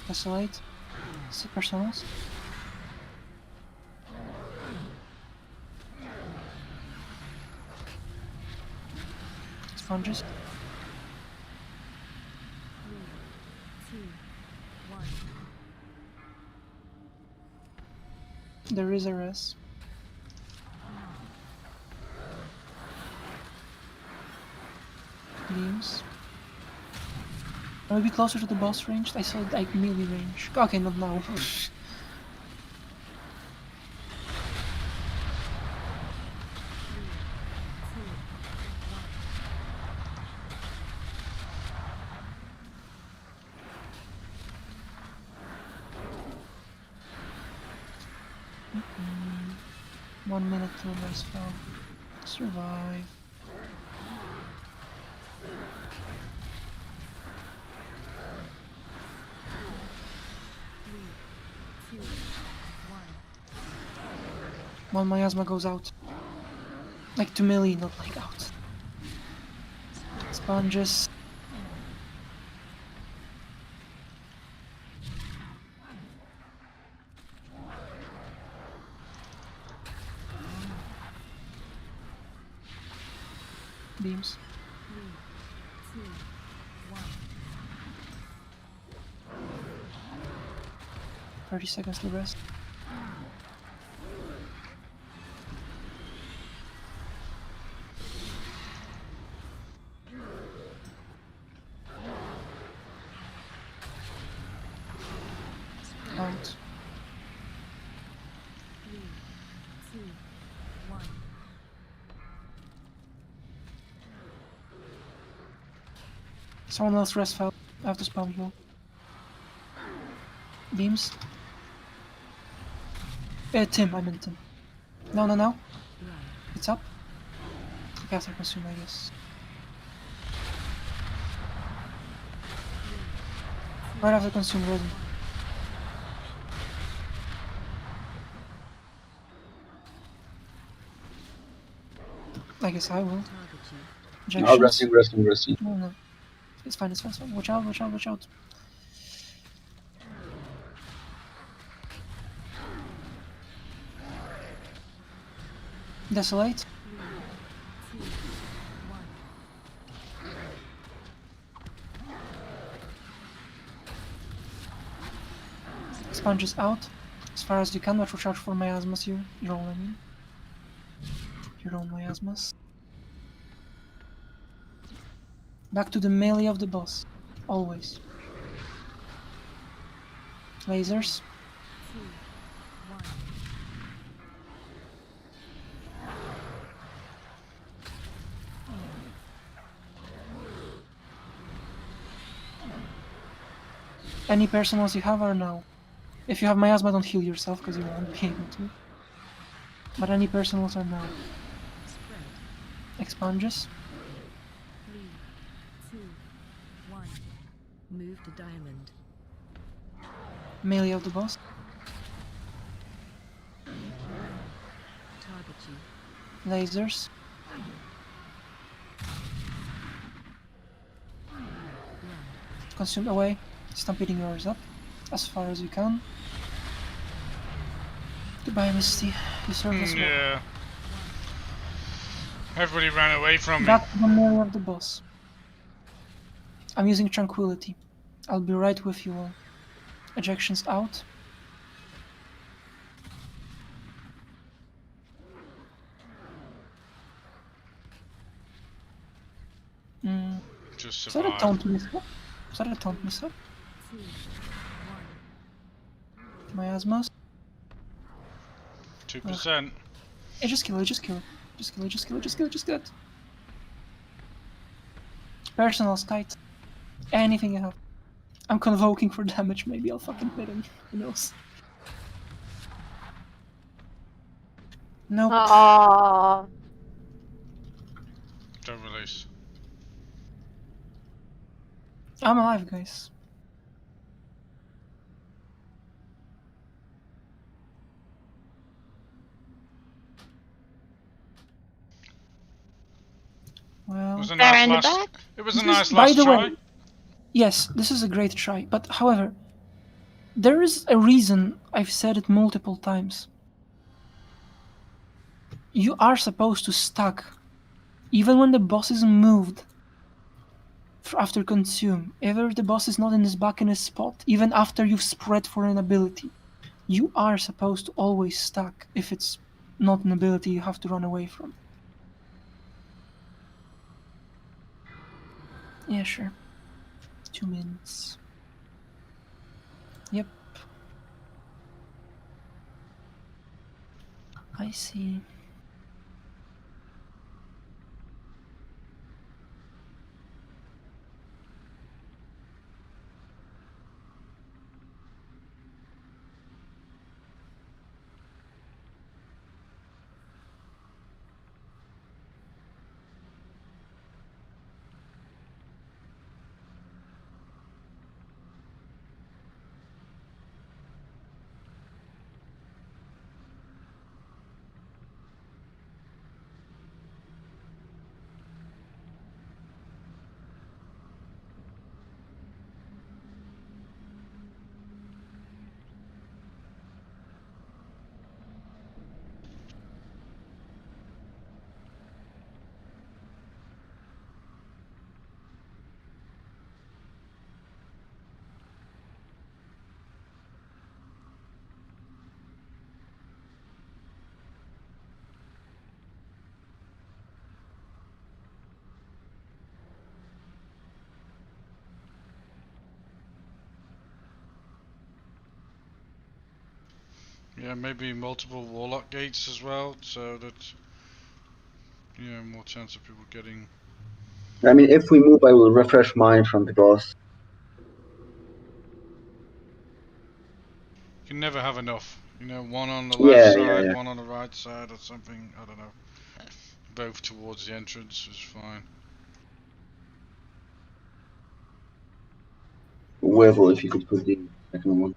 Desolate. Personals. Sponges. 3, 2, 1. There is a res. Beams. Maybe closer to the boss range. I saw like melee range. Okay, not now. Mm-mm. 1 minute till res fell. Survive. One miasma goes out. Like to melee, not like out. Sponges. Beams. 3, 2, 1. 30 seconds to rest. Out. 3, 2, 1. Someone else rest fell. I have to spawn heal. Beams. Tim, I meant Tim. No, no, no. It's up. Okay, after consume, I guess. Right after consume, ready. I guess I will. No, resting. No, no. It's fine, it's fine, it's fine. Watch out, watch out, watch out. Desolate. Sponges out. As far as you can, but watch out for miasmas here. Your own, I mean. Your own miasmas. Back to the melee of the boss. Always. Lasers. 2, 1. Any personals you have are now. If you have miasma, don't heal yourself because you won't be able to. But any personals are now. Expunges. 3, 2, 1. Move to diamond. Melee of the boss. Target you. Lasers. Consume away. Stampeding yours up as far as you can. Goodbye, Misty. You served us well. Yeah. Everybody ran away from me. Back to the melee of the boss. I'm using Tranquility. I'll be right with you all. Ejections out. Just Is that a survive. taunt missile? Is that a taunt missile? 2, 1. Miasmas? 2%. Hey, just kill it, just kill it. Just kill it, just kill it, just kill it, just kill it. Personals tight. Anything you have. I'm convoking for damage, maybe I'll fucking hit him. Who knows? Nope. Oh. Don't release. I'm alive, guys. Well, It was a Fire nice in the last. back? It was a This is- nice by last the try. way, yes, this is a great try, but however, there is a reason I've said it multiple times. You are supposed to stack, even when the boss is moved after consume. If the boss is not back in his spot, even after you've spread for an ability, you are supposed to always stack if it's not an ability you have to run away from. Yeah, sure. 2 minutes. Yep. I see. Yeah, maybe multiple warlock gates as well, so that more chance of people getting. I mean, if we move, I will refresh mine from the boss. You can never have enough. One on the Yeah, left yeah, side, yeah. one on the right side, or something. I don't know. Both towards the entrance is fine. Weevil, if you could put the second one.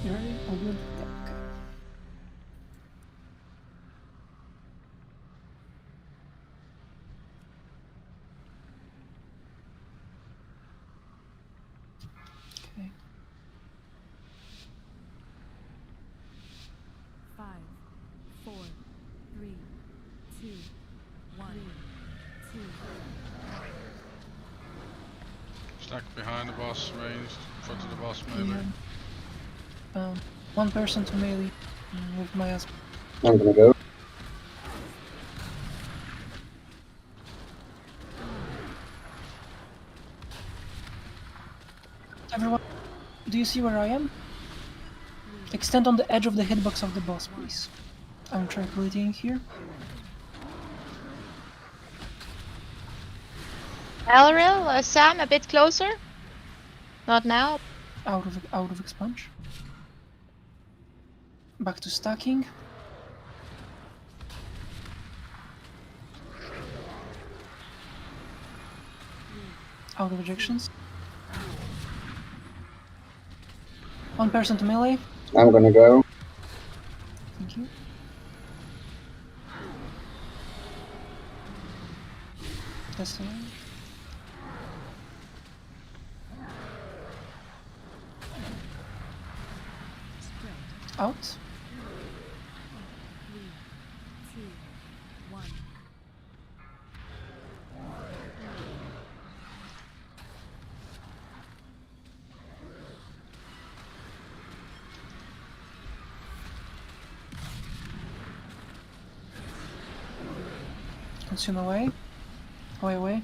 You ready? All good? Yeah, okay. Okay. 5, 4, 3, 2, 1, 2. Stack behind the boss, ranged, in front of the boss, melee. Yeah. One person to melee with my husband. I'm gonna go. Everyone, do you see where I am? Extend on the edge of the hitbox of the boss, please. I'm tranquility here. Elril, Sam, a bit closer. Not now. Out of expunge. Back to stacking. Out of ejections. One person to melee. I'm gonna go. Thank you. That's the one. Out. 3, 2, 1. Consume away. Away.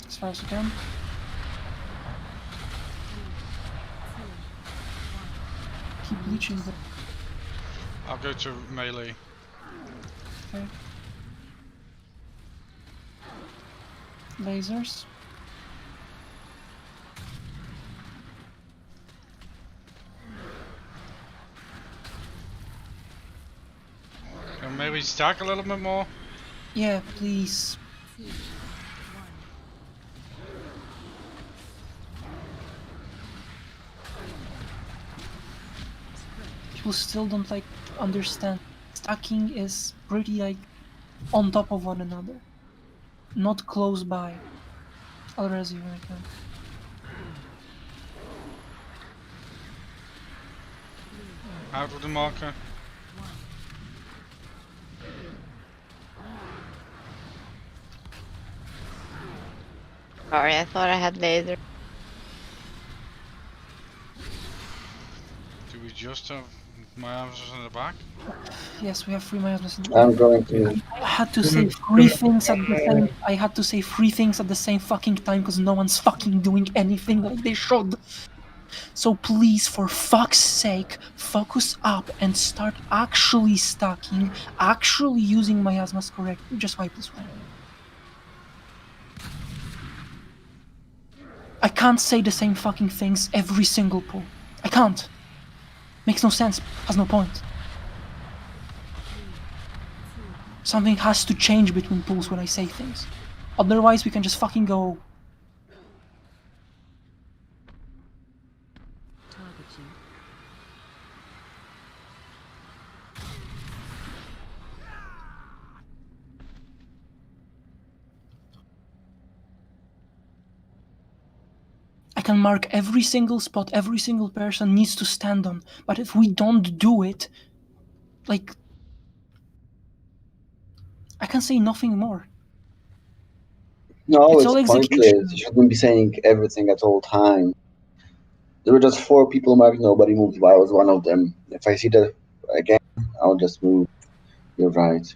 As far as you can. Keep bleaching the... I'll go to melee. Okay. Lasers. Can maybe stack a little bit more? Yeah, please. 2, 1. People still don't like understand. Stacking is pretty like on top of one another, not close by. I'll res you when I can. Out with the marker. Sorry, I thought I had laser. Do we just have miasmas in the back? Yes, we have 3 miasmas. I'm going to. I had to say 3 things at the same. I had to say 3 things at the same fucking time because no one's fucking doing anything like they should. So please, for fuck's sake, focus up and start actually stacking, actually using miasmas correctly. Just wipe this one. I can't say the same fucking things every single pull. I can't. Makes no sense. Has no point. Something has to change between pulls when I say things. Otherwise, we can just fucking go. I can mark every single spot every single person needs to stand on, but if we don't do it, like, I can say nothing more. No, It's it's all pointless. execution. You shouldn't be saying everything at all time. There were just 4 people marked, nobody moved. I was one of them. If I see that again, I'll just move. You're right.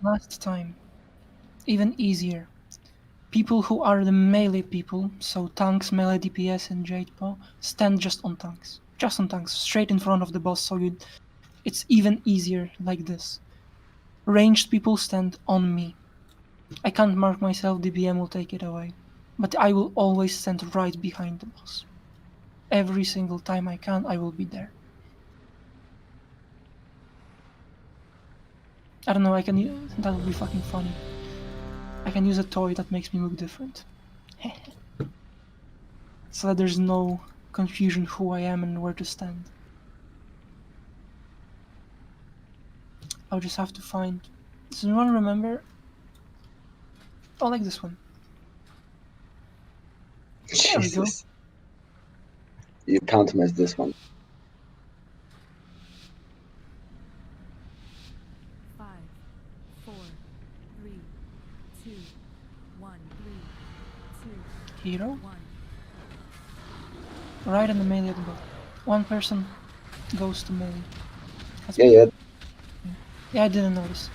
Last time. Even easier. People who are the melee people, so tanks, melee DPS, and Jade Paw, stand just on tanks. Just on tanks, straight in front of the boss, so it's even easier like this. Ranged people stand on me. I can't mark myself, DBM will take it away. But I will always stand right behind the boss. Every single time I can, I will be there. I don't know, that would be fucking funny. I can use a toy that makes me look different. So that there's no confusion who I am and where to stand. I'll just have to find... Does anyone remember? Oh, like this one. There we go. Jesus. You can't miss this one. 5, 4, 3, 2, 1, 3, 2, Hero. 1. Right in the melee at the bottom. One person goes to melee. Yeah. Yeah, I didn't notice.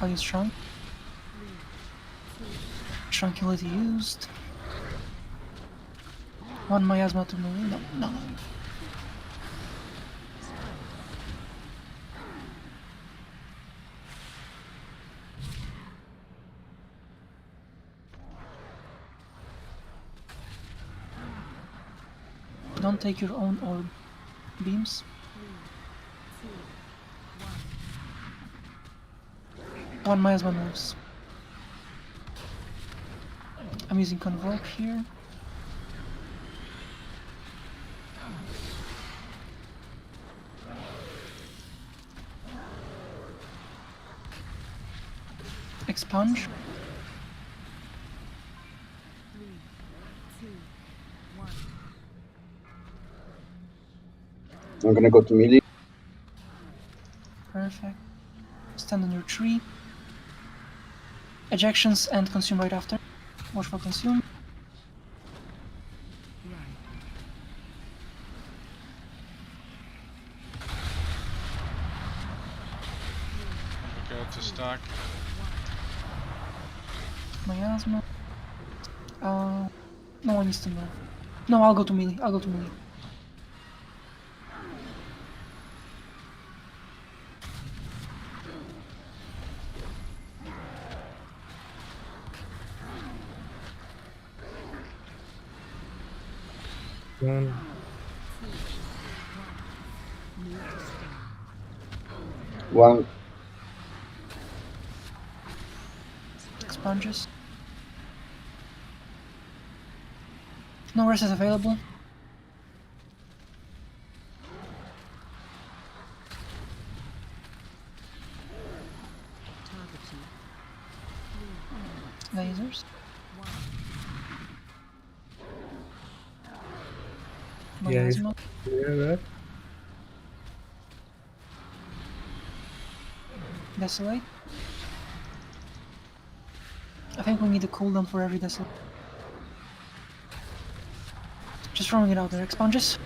I'll use Shrunk. Tranquility used. One miasma to melee. No. Don't take your own orb. Beams. One miasma moves. I'm using Convoke here. Expunge. I'm gonna go to melee. Perfect. Stand on your tree. Ejections and consume right after. Watch for consume. Go to stack. Miasma. No one needs to move. No, I'll go to melee. One. One. Expunges. No rest is available. Lasers. Miasma. Yeah, Desolate. I think we need a cooldown for every desolate. Just throwing it out there. Expunges.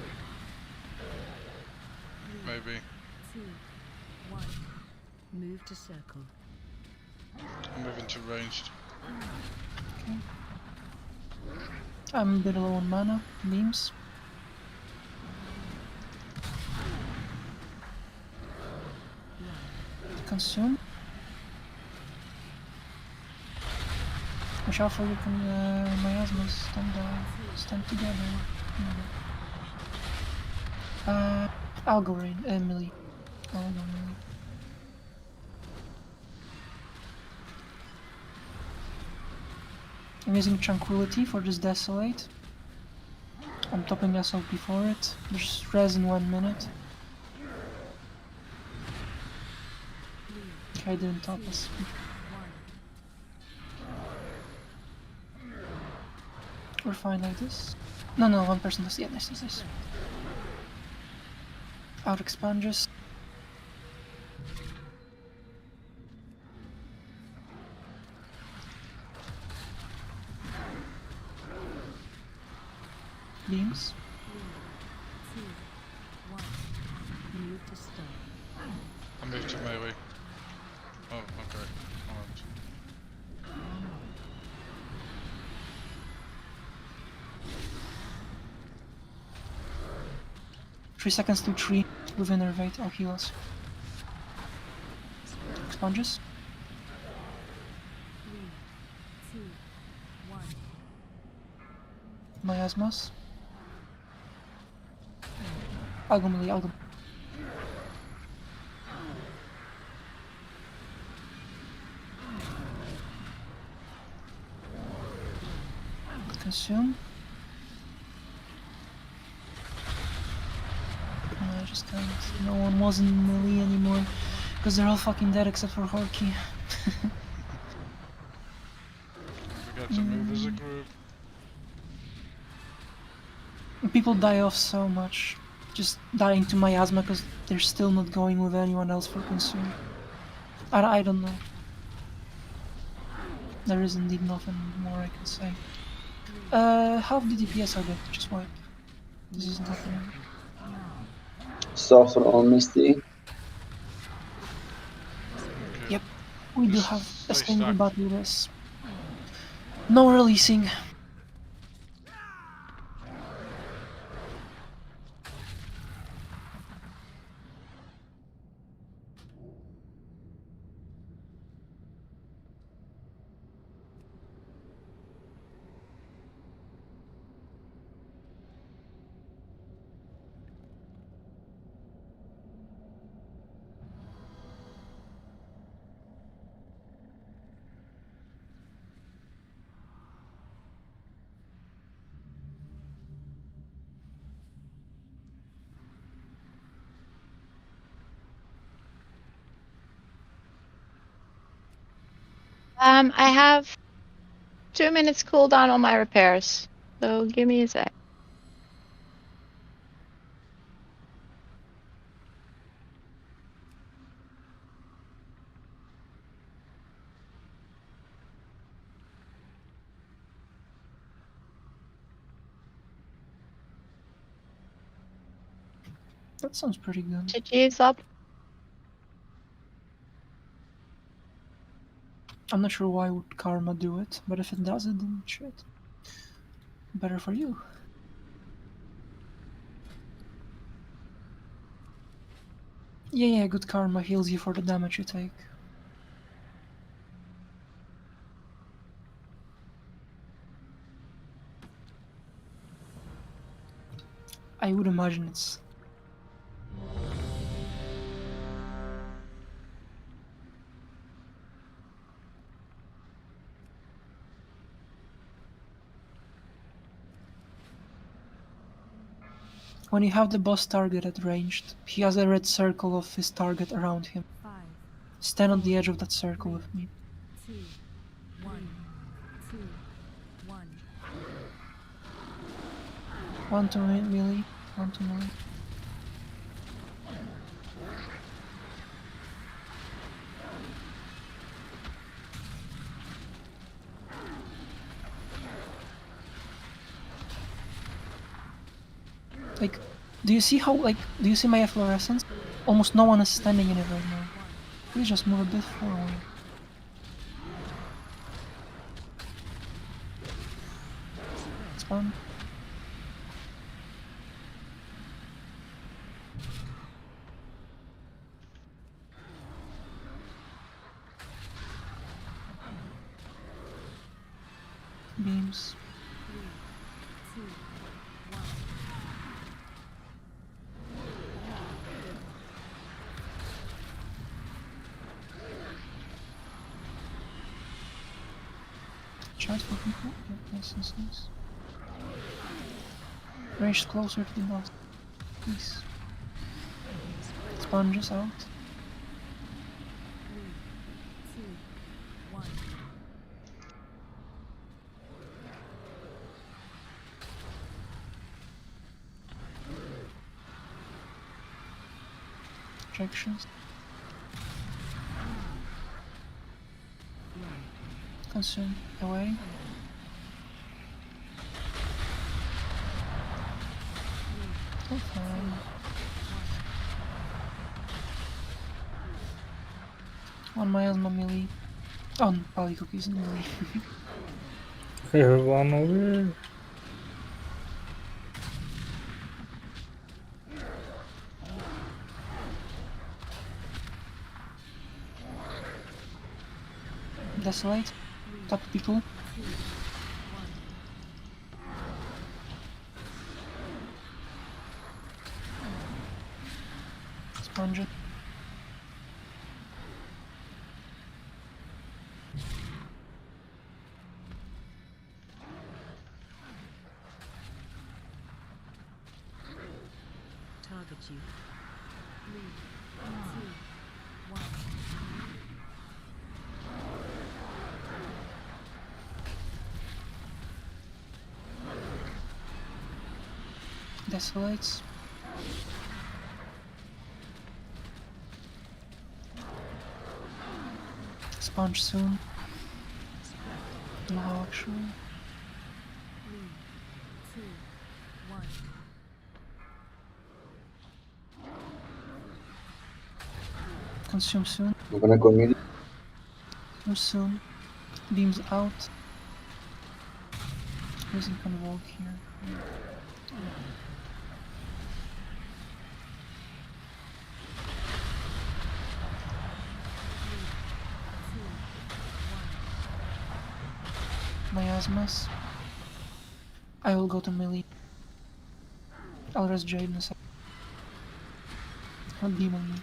Maybe. 2, 1. Move to circle. I'm moving to ranged. Okay. I'm a bit low on mana. Beams. Consume. Watch out for your miasmas. Stand together. I'll go rain. Melee. I'll go melee. I'm using Tranquility for this Desolate. I'm topping myself before it. There's res in 1 minute. Okay, I didn't top us. We're fine like this. No, one person does. Yeah, nice. Out expunges. Beams. 3, 2, 1. Move to start. I moved to melee. Oh, okay. Alright. 3 seconds to 3 with Innervate. I'll heal us. Expunges. 3, 2, 1. Miasmas. I'll go melee. Consume. I just can't. No one was in melee anymore because they're all fucking dead except for Horky. We got to move as a group. People die off so much. Just dying to miasma because they're still not going with anyone else for consume. I don't know. There is indeed nothing more I can say. Half the DPS I get, just wipe. This isn't happening. Soften on Misty. Yep, we do have a Stay single stacked. battle this. No releasing. I have 2 minutes cooldown on my repairs, so give me a sec. That sounds pretty good. GG's up. I'm not sure why would Karma do it, but if it does it, then shit. Better for you. Yeah, good Karma heals you for the damage you take. I would imagine it's... When you have the boss target at ranged, he has a red circle of his target around him. 5, Stand on the edge of that circle with me. 2, 1, 2, 1. 1 to melee, 1 to melee. Like, do you see how, like, do you see my efflorescence? Almost no one is standing in it right now. Please just move a bit forward. Spawn. Beams. 3, 2, 1. Chat for people? Yeah, nice. Range closer to the boss. Please. Sponges out. 3, 2, 1. Projections. Consume away. Okay. 1 miasma melee. Oh, Pally cookies in melee. Here, one over here. Desolate. Top people. Sponge it. Target you. 3, 2, 1. Desolates. Sponge soon. Now, actually. 3, 2, 1. Consume soon. I'm gonna go mid. Consume soon. Beams out. Prison can walk here. Miasmas. I will go to melee. I'll rest Jade in a second. He'll beam on me.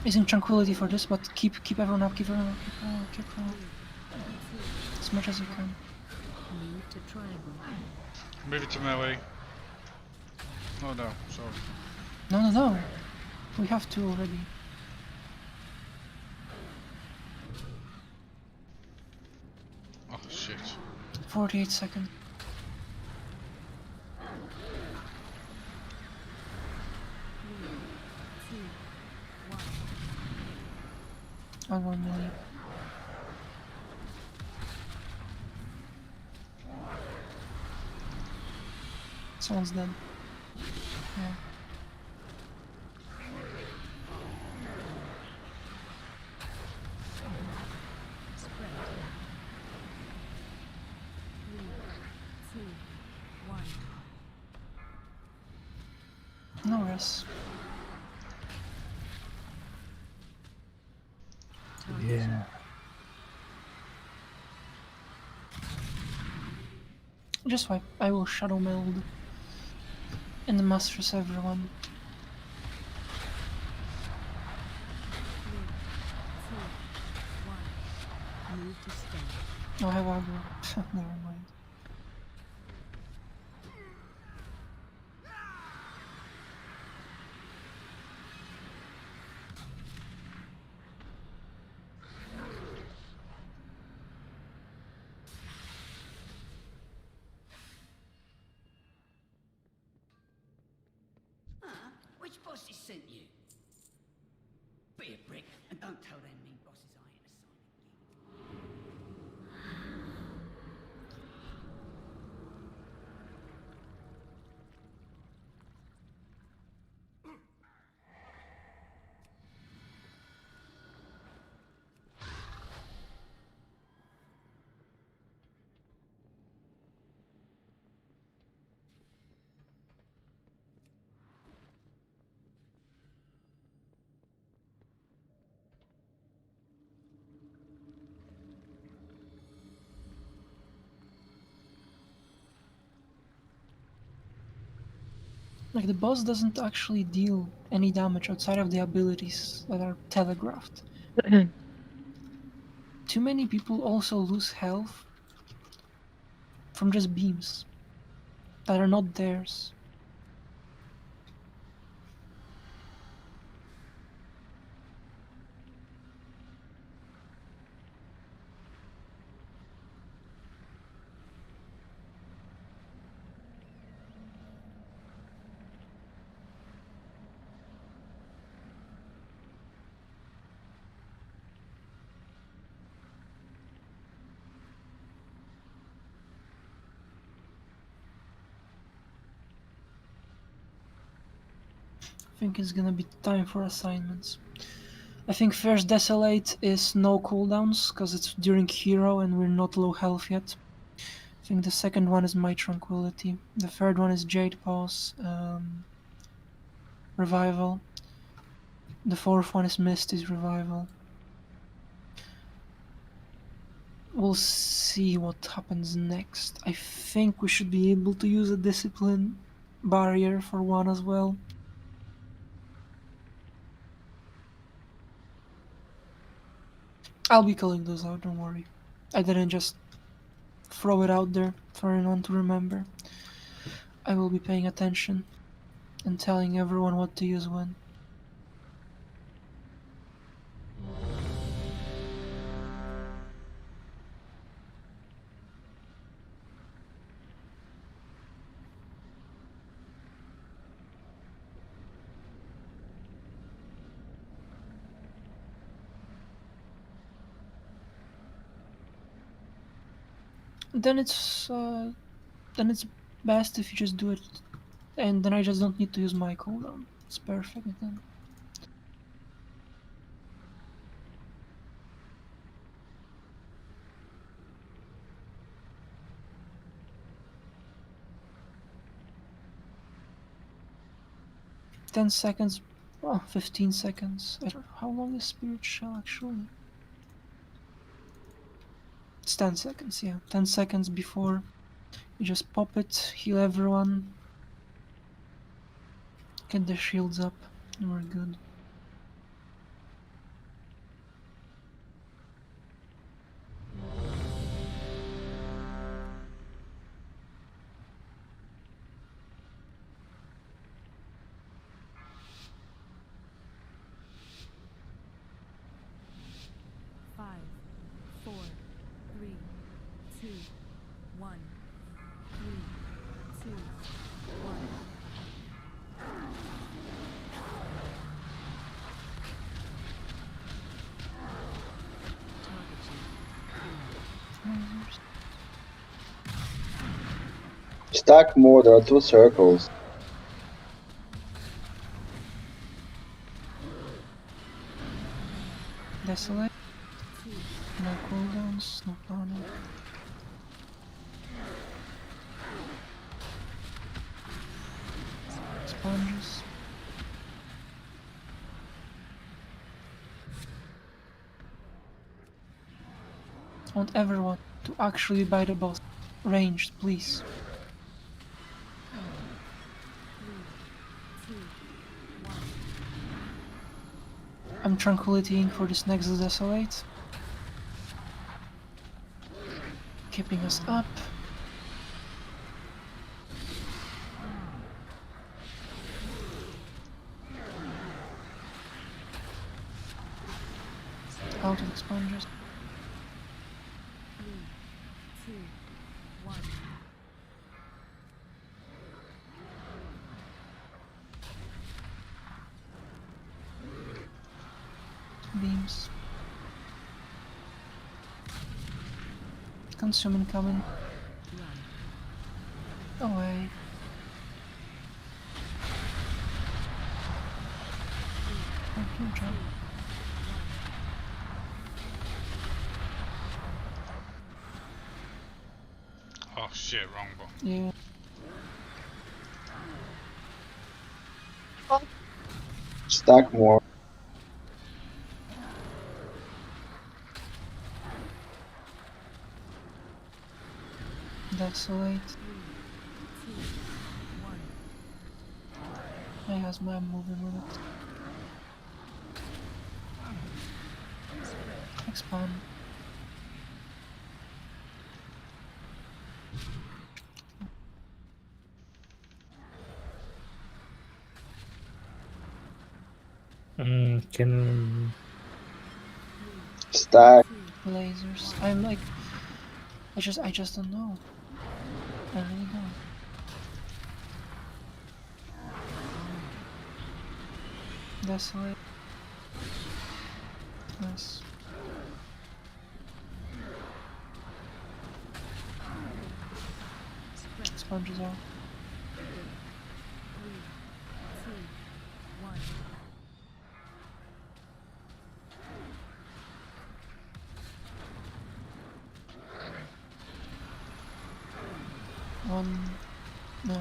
Using tranquility for this, but keep everyone up, keep everyone up, keep everyone up. As much as you can. Move to triangle. Move it to melee. Oh no, sorry. No. We have two already. Oh shit. 48 seconds. One more melee. Someone's dead. Yeah. Spread. 3, 2, 1. No rest. Yeah. Just wipe. I will shadow meld. And the masters everyone. 3, 2, 1. Move to stand. Oh, I have aggro. Never mind. Which bosses sent you? Be a brick and don't tell them mean bosses I ain't assigned. Like, the boss doesn't actually deal any damage outside of the abilities that are telegraphed. Too many people also lose health from just beams that are not theirs. I think it's gonna be time for assignments. I think first Desolate is no cooldowns, because it's during hero and we're not low health yet. I think the second one is My Tranquility. The third one is Jade Pause, Revival. The fourth one is Misty's Revival. We'll see what happens next. I think we should be able to use a Discipline barrier for one as well. I'll be calling those out, don't worry. I didn't just throw it out there for anyone to remember. I will be paying attention and telling everyone what to use when. then it's best if you just do it, and then I just don't need to use my cooldown. It's perfect then. Ten seconds, well, 15 seconds. I don't know how long is Spirit Shell actually. It's 10 seconds, yeah. 10 seconds before you just pop it, heal everyone, get the shields up, and we're good. Five, four, three, two, one. 3, 2, 1. Stack more, there are 2 circles. Desolate. No cooldowns, no mana. Sponges. I want everyone to actually buy the boss. Ranged, please. 3, 2, 1. I'm tranquilitying for this next Desolate. Keeping us up. Out of the sponges. 3, 2, 1. Beams. Consume incoming. Away. Thank you, John. Oh shit, wrong button. Yeah. Stack more. Desolate. 3, 2, 1. I has my moving limit. Expand. Can Stack. Lasers. I'm like, I just don't know. I really don't. Desolate. Nice. Sponges out. 3, 2, 1. No.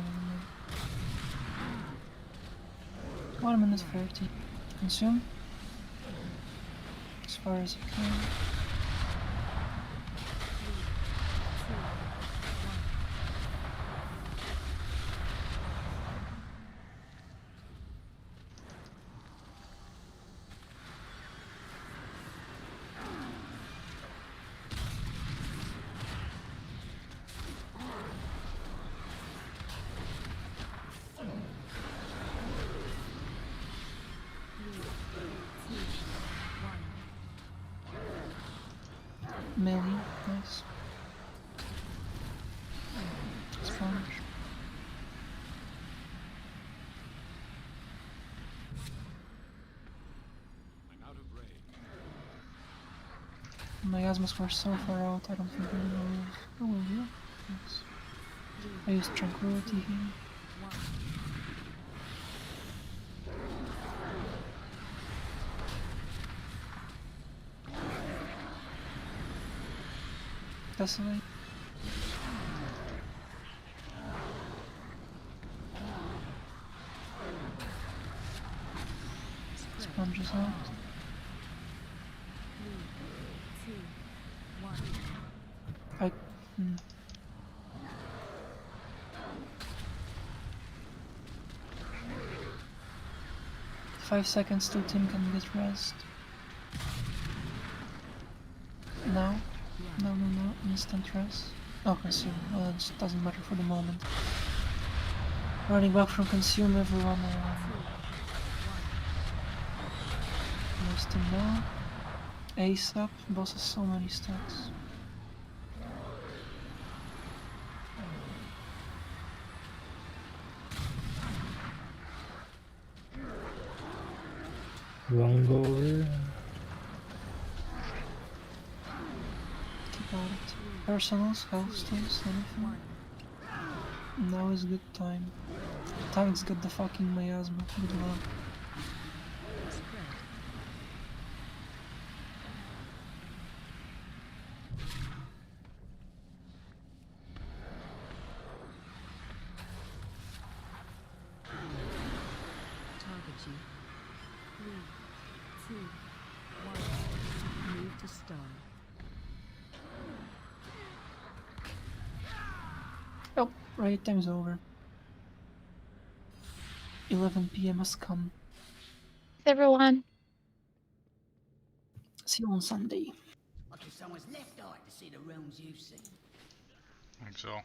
1 minute 30. Consume. As far as you can. 3, 2, 1. Melee. Nice. Sponge. Miasmas were so far out, I don't think we will lose. Oh, will you? Yes. I used Tranquility here. Desolate. Sponges out. 3, 2, 1. I. 5 seconds till Tim can get rest. Now? No, instant rest. Oh, consume. Well, it doesn't matter for the moment. Running back from consume, everyone. Resting now. Ace up. Boss has so many stats. Wrong over. Keep out it. Personals, health stores, anything. Now is good time. Tank's got the fucking miasma. Good luck. Target you. 3, 2, 1. Move to start. Oh, right, time's over. 11 PM has come. Everyone. See you on Sunday. Or to someone's left eye to see the realms you've seen. I think so.